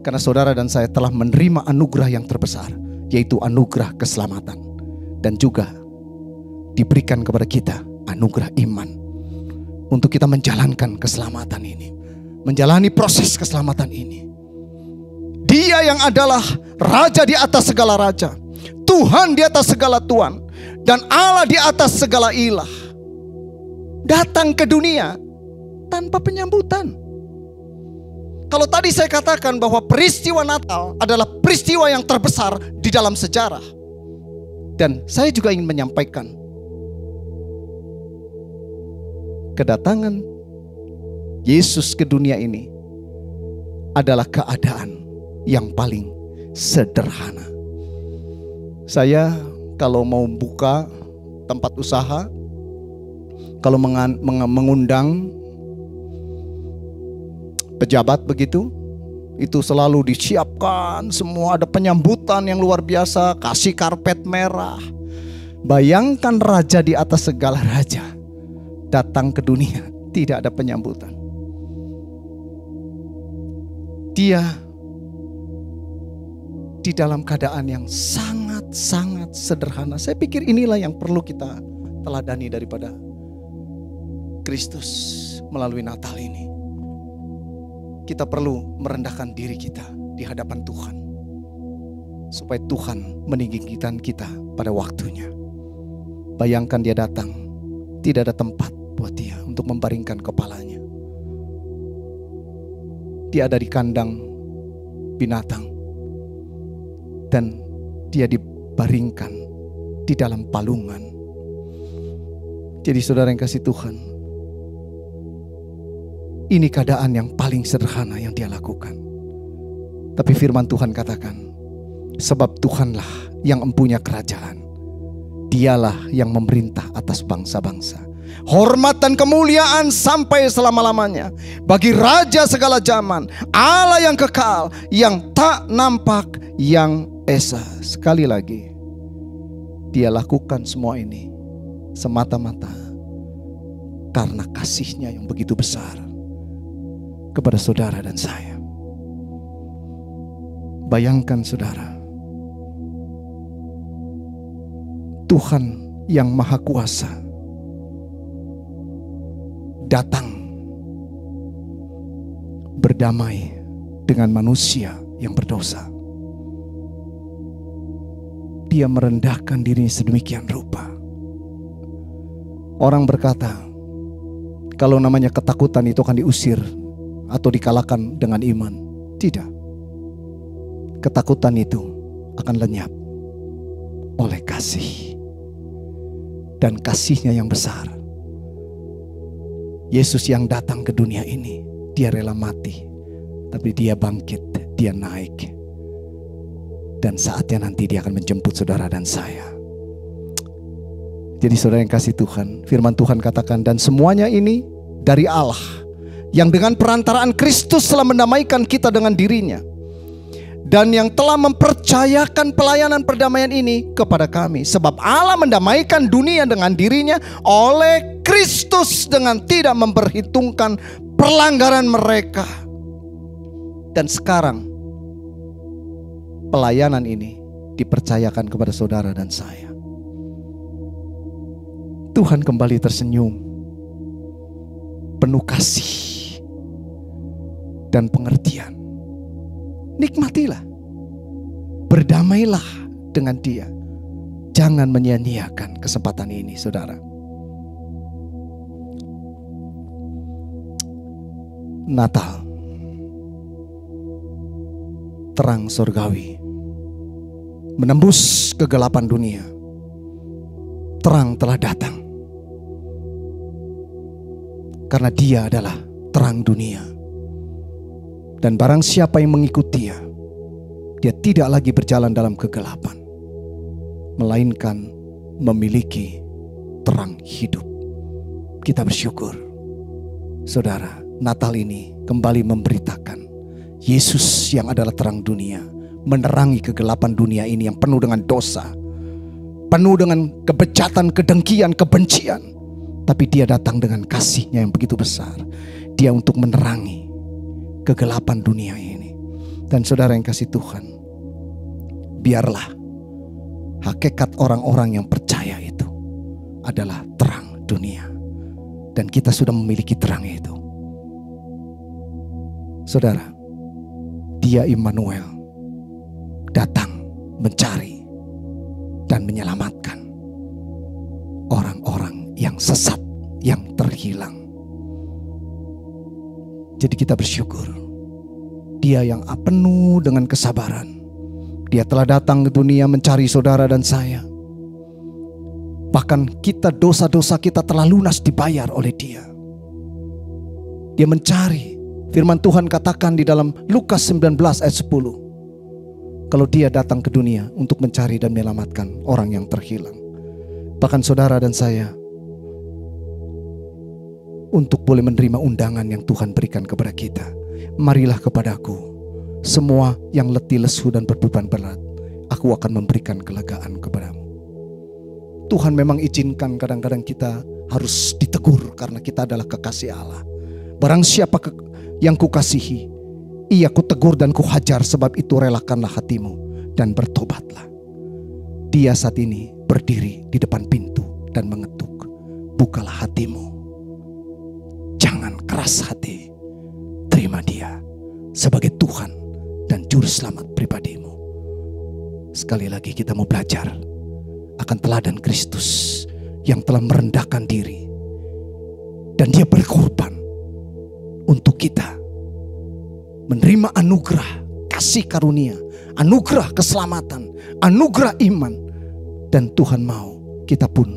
Karena saudara dan saya telah menerima anugerah yang terbesar, yaitu anugerah keselamatan. Dan juga diberikan kepada kita anugerah iman untuk kita menjalankan keselamatan ini, menjalani proses keselamatan ini. Dia yang adalah Raja di atas segala raja, Tuhan di atas segala Tuhan, dan Allah di atas segala ilah, datang ke dunia tanpa penyambutan. Kalau tadi saya katakan bahwa peristiwa Natal adalah peristiwa yang terbesar di dalam sejarah, dan saya juga ingin menyampaikan kedatangan Yesus ke dunia ini adalah keadaan yang paling sederhana. Saya kalau mau buka tempat usaha, kalau mengundang pejabat begitu, itu selalu disiapkan semua, ada penyambutan yang luar biasa, kasih karpet merah. Bayangkan raja di atas segala raja datang ke dunia, tidak ada penyambutan. Dia di dalam keadaan yang sangat sederhana. Saya pikir inilah yang perlu kita teladani daripada Kristus melalui Natal ini. Kita perlu merendahkan diri kita di hadapan Tuhan, supaya Tuhan meninggikan kita pada waktunya. Bayangkan dia datang, tidak ada tempat buat dia untuk membaringkan kepalanya. Dia ada di kandang binatang dan dia dibaringkan di dalam palungan. Jadi saudara yang kasih Tuhan, ini keadaan yang paling sederhana yang dia lakukan. Tapi firman Tuhan katakan, sebab Tuhanlah yang mempunyai kerajaan, dialah yang memerintah atas bangsa-bangsa. Hormat dan kemuliaan sampai selama-lamanya bagi Raja segala zaman, Allah yang kekal, yang tak nampak, yang esa. Sekali lagi, dia lakukan semua ini semata-mata karena kasih-Nya yang begitu besar kepada saudara dan saya. Bayangkan saudara, Tuhan yang Maha Kuasa datang berdamai dengan manusia yang berdosa. Dia merendahkan dirinya sedemikian rupa. Orang berkata, kalau namanya ketakutan itu akan diusir atau dikalahkan dengan iman. Tidak. Ketakutan itu akan lenyap oleh kasih. Dan kasih-Nya yang besar. Yesus yang datang ke dunia ini, dia rela mati, tapi dia bangkit, dia naik. Dan saatnya nanti dia akan menjemput saudara dan saya. Jadi saudara yang kasih Tuhan, firman Tuhan katakan, dan semuanya ini dari Allah, yang dengan perantaraan Kristus telah mendamaikan kita dengan dirinya, dan yang telah mempercayakan pelayanan perdamaian ini kepada kami. Sebab Allah mendamaikan dunia dengan dirinya oleh Kristus dengan tidak memperhitungkan pelanggaran mereka. Dan sekarang pelayanan ini dipercayakan kepada saudara dan saya. Tuhan kembali tersenyum, penuh kasih dan pengertian. Nikmatilah, berdamailah dengan Dia. Jangan menyia-nyiakan kesempatan ini, saudara. Natal, terang surgawi menembus kegelapan dunia. Terang telah datang karena Dia adalah terang dunia. Dan barang siapa yang mengikuti Dia, dia tidak lagi berjalan dalam kegelapan, melainkan memiliki terang hidup. Kita bersyukur, saudara, Natal ini kembali memberitakan Yesus yang adalah terang dunia, menerangi kegelapan dunia ini yang penuh dengan dosa, penuh dengan kebejatan, kedengkian, kebencian. Tapi Dia datang dengan kasih-Nya yang begitu besar. Dia untuk menerangi kegelapan dunia ini. Dan saudara yang kasih Tuhan, biarlah hakikat orang-orang yang percaya itu adalah terang dunia. Dan kita sudah memiliki terang itu. Saudara, Dia Immanuel datang mencari dan menyelamatkan orang-orang yang sesat, yang terhilang. Jadi kita bersyukur, Dia yang penuh dengan kesabaran, Dia telah datang ke dunia mencari saudara dan saya. Bahkan kita, dosa-dosa kita telah lunas dibayar oleh Dia. Dia mencari. Firman Tuhan katakan di dalam Lukas 19 ayat 10, kalau Dia datang ke dunia untuk mencari dan menyelamatkan orang yang terhilang. Bahkan saudara dan saya, untuk boleh menerima undangan yang Tuhan berikan kepada kita. Marilah kepadaku, semua yang letih lesu dan berbeban berat, aku akan memberikan kelegaan kepadamu. Tuhan memang izinkan kadang-kadang kita harus ditegur karena kita adalah kekasih Allah. Barang siapa yang kukasihi, ia kutegur dan kuhajar, sebab itu relakanlah hatimu dan bertobatlah. Dia saat ini berdiri di depan pintu dan mengetuk. Bukalah hatimu. Jangan keras hati. Terima Dia sebagai Tuhan dan Juru Selamat pribadimu. Sekali lagi kita mau belajar akan teladan Kristus yang telah merendahkan diri. Dan dia berkorban untuk kita menerima anugerah kasih karunia, anugerah keselamatan, anugerah iman. Dan Tuhan mau kita pun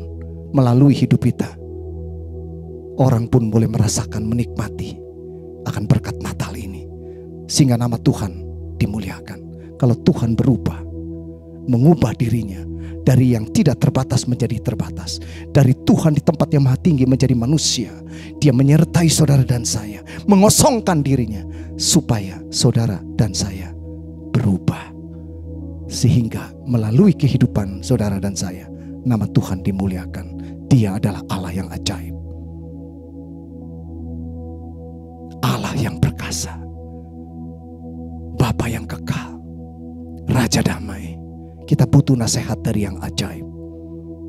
melalui hidup kita, orang pun boleh merasakan, menikmati akan berkat Natal ini. Sehingga nama Tuhan dimuliakan. Kalau Tuhan berubah, mengubah dirinya dari yang tidak terbatas menjadi terbatas, dari Tuhan di tempat yang maha tinggi menjadi manusia, dia menyertai saudara dan saya, mengosongkan dirinya supaya saudara dan saya berubah, sehingga melalui kehidupan saudara dan saya nama Tuhan dimuliakan. Dia adalah Allah yang ajaib, Allah yang perkasa, Bapa yang kekal, Raja damai. Kita butuh nasihat dari yang ajaib.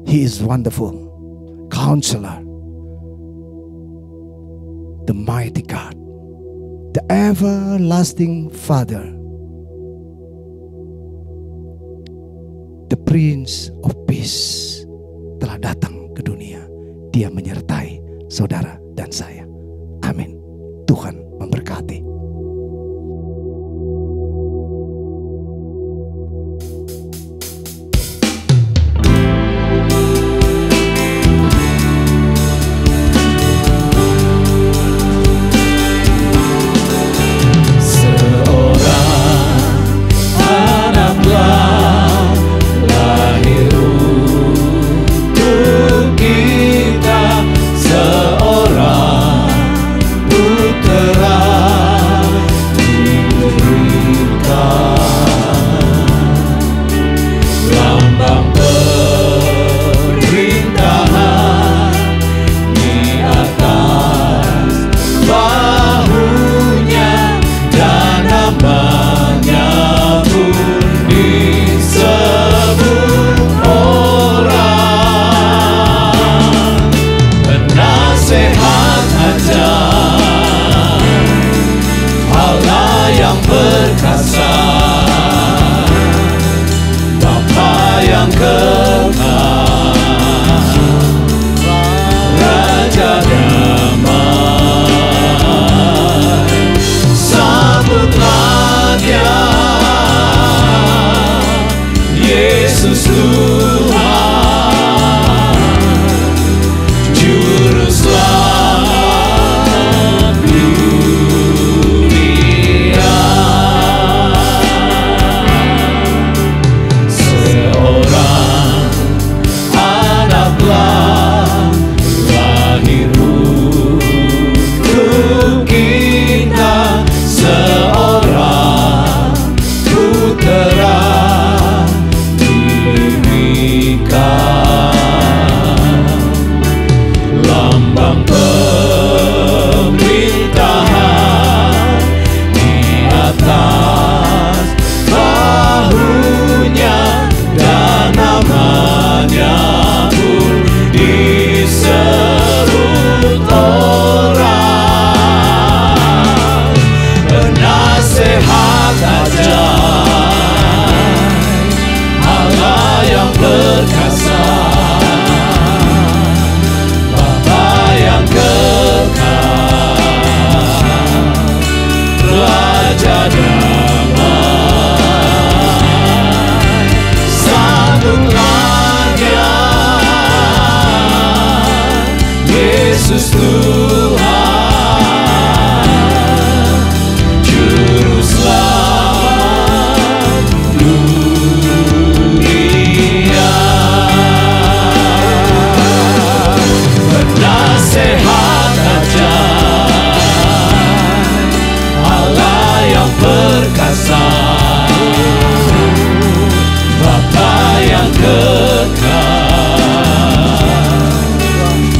He is wonderful, Counselor, the mighty God, the everlasting Father, the Prince of Peace telah datang ke dunia. Dia menyertai saudara dan saya. Amin. Tuhan memberkati.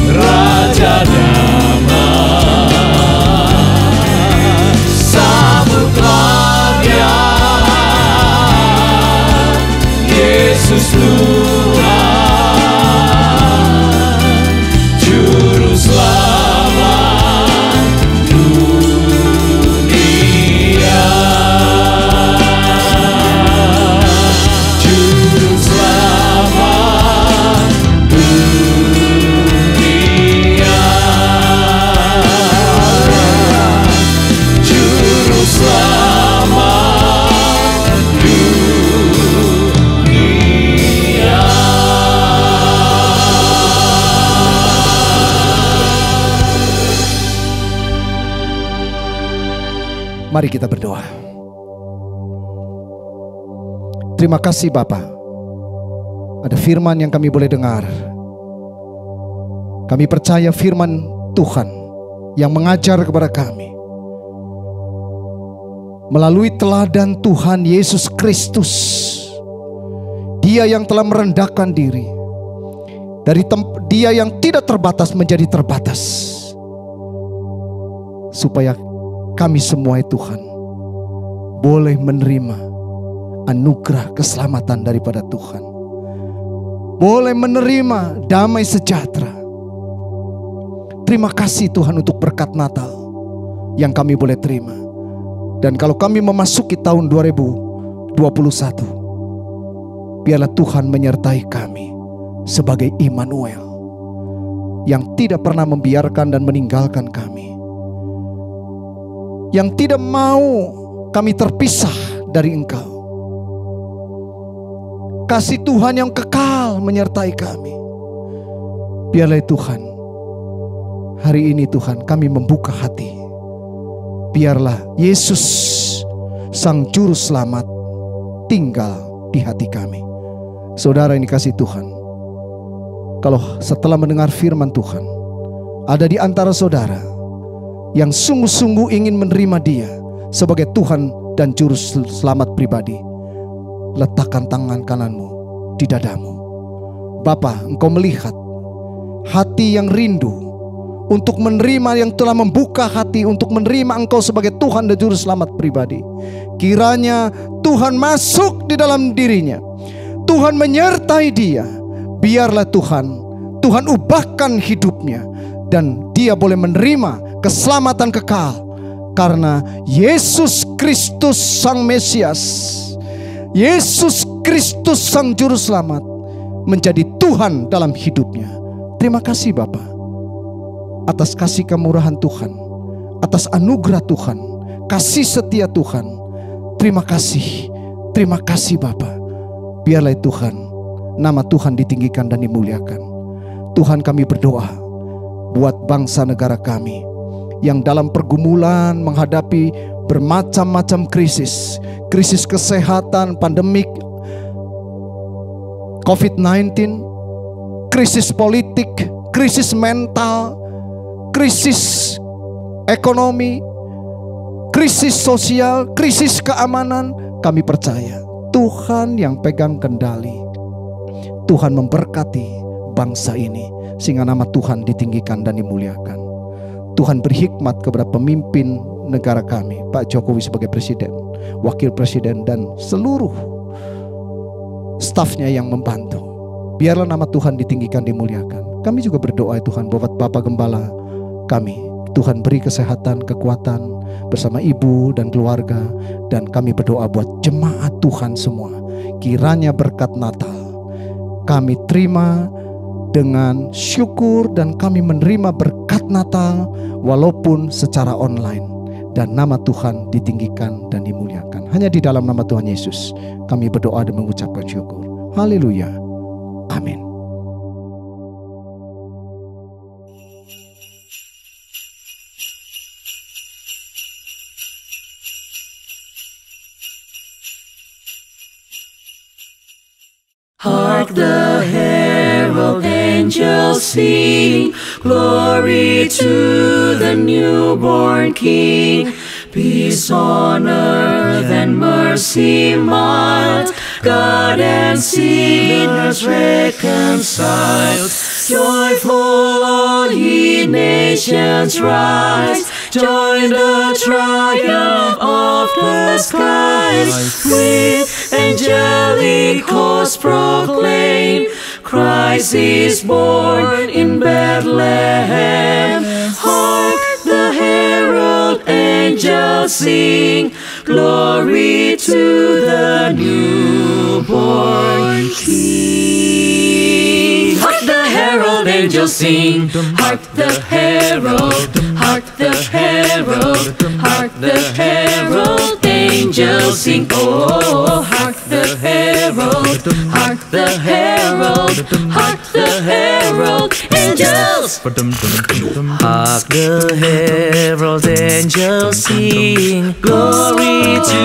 Raja damai. Mari kita berdoa. Terima kasih Bapa. Ada firman yang kami boleh dengar. Kami percaya firman Tuhan yang mengajar kepada kami melalui teladan Tuhan Yesus Kristus. Dia yang telah merendahkan diri dari dia yang tidak terbatas menjadi terbatas, supaya kami semua Tuhan boleh menerima anugerah keselamatan daripada Tuhan, boleh menerima damai sejahtera. Terima kasih Tuhan untuk berkat Natal yang kami boleh terima. Dan kalau kami memasuki tahun 2021, biarlah Tuhan menyertai kami sebagai Immanuel yang tidak pernah membiarkan dan meninggalkan kami, yang tidak mau kami terpisah dari Engkau. Kasih Tuhan yang kekal menyertai kami. Biarlah Tuhan, hari ini Tuhan kami membuka hati. Biarlah Yesus Sang Juru Selamat tinggal di hati kami. Saudara ini kasih Tuhan, kalau setelah mendengar firman Tuhan, ada di antara saudara yang sungguh-sungguh ingin menerima Dia sebagai Tuhan dan Juru Selamat pribadi, letakkan tangan kananmu di dadamu. Bapa, Engkau melihat hati yang rindu untuk menerima, yang telah membuka hati untuk menerima Engkau sebagai Tuhan dan Juru Selamat pribadi. Kiranya Tuhan masuk di dalam dirinya, Tuhan menyertai dia. Biarlah Tuhan ubahkan hidupnya, dan dia boleh menerima keselamatan kekal. Karena Yesus Kristus Sang Mesias, Yesus Kristus Sang Juru Selamat menjadi Tuhan dalam hidupnya. Terima kasih Bapa, atas kasih kemurahan Tuhan, atas anugerah Tuhan, kasih setia Tuhan. Terima kasih Bapa. Biarlah Tuhan, nama Tuhan ditinggikan dan dimuliakan. Tuhan, kami berdoa buat bangsa negara kami yang dalam pergumulan menghadapi bermacam-macam krisis kesehatan, pandemik COVID-19, krisis politik, krisis mental, krisis ekonomi, krisis sosial, krisis keamanan. Kami percaya Tuhan yang pegang kendali. Tuhan memberkati bangsa ini sehingga nama Tuhan ditinggikan dan dimuliakan. Tuhan berhikmat kepada pemimpin negara kami, Pak Jokowi sebagai presiden, wakil presiden, dan seluruh stafnya yang membantu. Biarlah nama Tuhan ditinggikan, dimuliakan. Kami juga berdoa Tuhan buat Bapak Gembala kami. Tuhan beri kesehatan, kekuatan bersama ibu dan keluarga. Dan kami berdoa buat jemaat Tuhan semua. Kiranya berkat Natal kami terima dengan syukur, dan kami menerima berkat Natal walaupun secara online. Dan nama Tuhan ditinggikan dan dimuliakan. Hanya di dalam nama Tuhan Yesus kami berdoa dan mengucapkan syukur. Haleluya. Amin. Hark the herald angels sing, glory to the newborn King. Peace on earth and mercy mild, God and sinners reconciled. Joyful all ye nations rise, join the triumph of the skies. With angelic hosts proclaim, Christ is born in Bethlehem. Hark the herald angels sing, glory to the newborn King. Hark the herald angels sing, hark the herald, hark the herald, hark the herald angels sing. Oh, hark the herald, hark the herald, hark the herald angels. Hark the herald herald angels sing. Glory to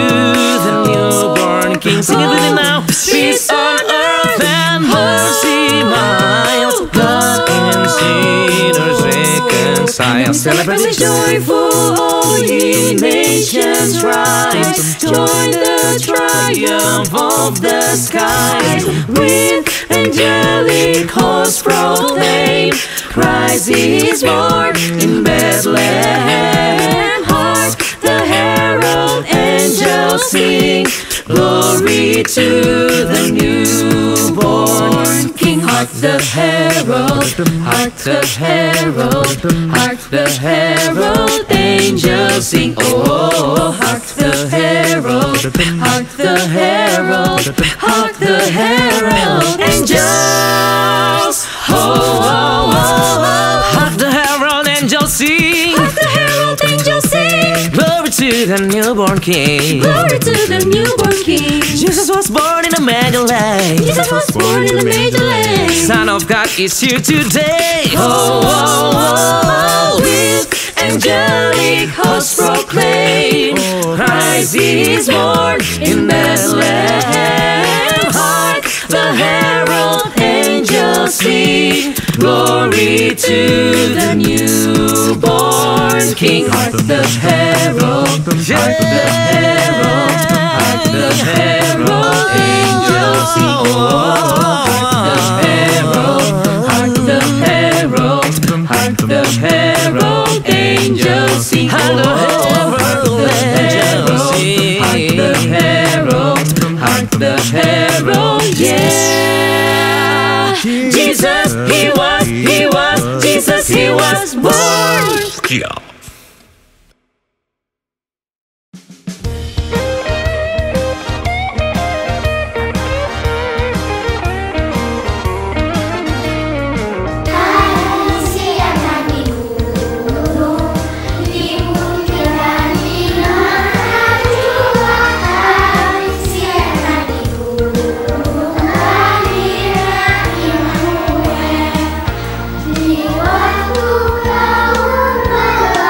the newborn King. Sing it with me now. Peace on earth and mercy mild. God and sinners reconcile. Celebrate with joyful, all ye nations rise. Join the triumph of the skies. With angelic hosts proclaim, Christ is born in Bethlehem. Hark, the herald angels sing. Glory to the newborn King. Hark the herald, hark the herald, hark the herald angels sing. Oh, hark the herald, hark the herald, hark the herald angels. Oh, oh, oh, oh. Hark the herald angels sing. Hark the herald angels sing. Glory to the newborn King. Glory to the newborn King. Jesus was born in a manger lane. Jesus was born in a manger lane. Son of God is here today. Oh, oh, oh, oh. With angelic hosts proclaim, Christ is born in Bethlehem. Hark, the herald angels sing. Glory to the newborn King. Hark the herald, hark the herald, hark the herald angels sing. Hark the herald, hark the herald angels sing. Hark the herald, hark the herald, hark the herald, yeah. Jesus, he was, Jesus, he was born. Yeah. Waktu kau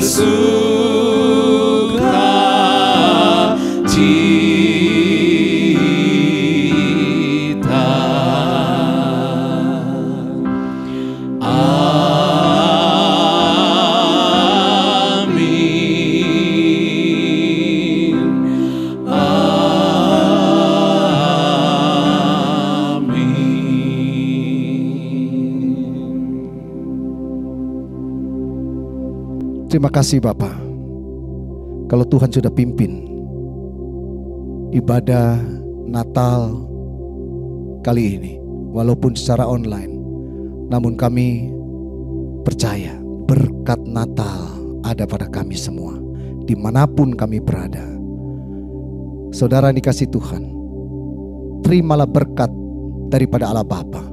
bersuka cita. Terima kasih Bapak. Kalau Tuhan sudah pimpin ibadah Natal kali ini, walaupun secara online, namun kami percaya berkat Natal ada pada kami semua, dimanapun kami berada. Saudara dikasih Tuhan, terimalah berkat daripada Allah Bapa,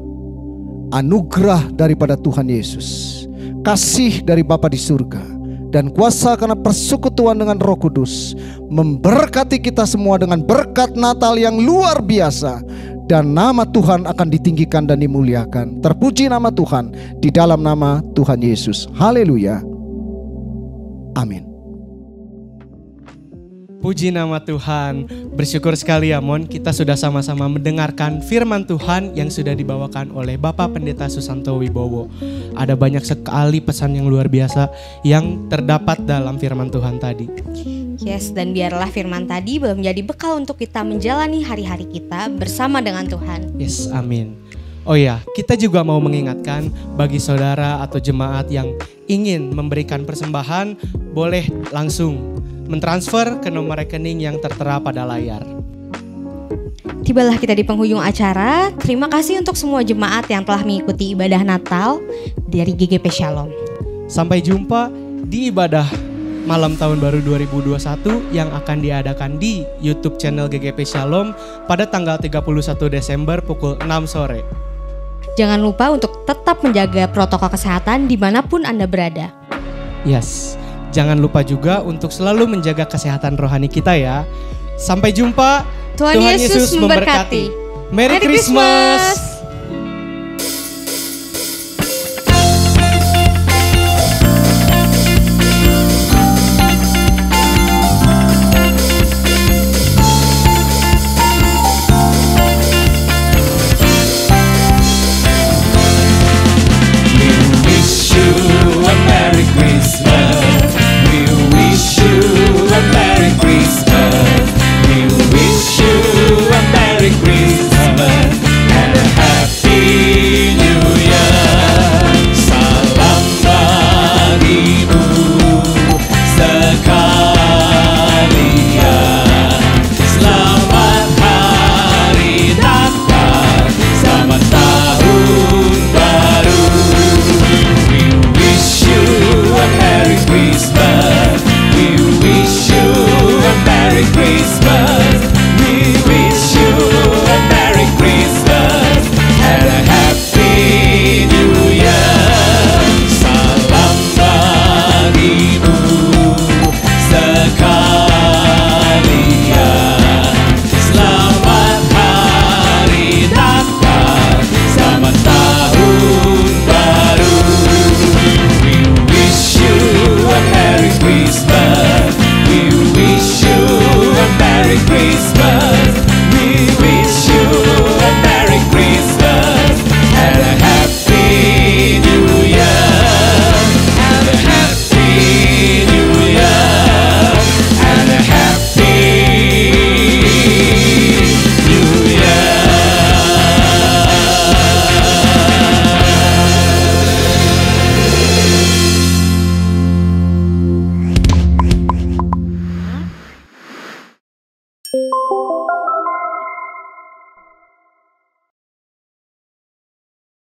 anugerah daripada Tuhan Yesus, kasih dari Bapa di surga, dan kuasa karena persekutuan dengan Roh Kudus memberkati kita semua dengan berkat Natal yang luar biasa. Dan nama Tuhan akan ditinggikan dan dimuliakan. Terpuji nama Tuhan di dalam nama Tuhan Yesus. Haleluya. Amin. Puji nama Tuhan. Bersyukur sekali ya Mon, kita sudah sama-sama mendengarkan firman Tuhan yang sudah dibawakan oleh Bapak Pendeta Susanto Wibowo. Ada banyak sekali pesan yang luar biasa yang terdapat dalam firman Tuhan tadi. Yes, dan biarlah firman tadi boleh menjadi bekal untuk kita menjalani hari-hari kita bersama dengan Tuhan. Yes, amin. Oh ya, kita juga mau mengingatkan bagi saudara atau jemaat yang ingin memberikan persembahan, boleh langsung mentransfer ke nomor rekening yang tertera pada layar. Tibalah kita di penghujung acara. Terima kasih untuk semua jemaat yang telah mengikuti ibadah Natal dari GGP Shalom. Sampai jumpa di ibadah malam tahun baru 2021 yang akan diadakan di YouTube channel GGP Shalom pada tanggal 31 Desember pukul 6 sore. Jangan lupa untuk tetap menjaga protokol kesehatan dimanapun Anda berada. Yes, jangan lupa juga untuk selalu menjaga kesehatan rohani kita ya. Sampai jumpa. Tuhan Yesus memberkati. Merry Christmas.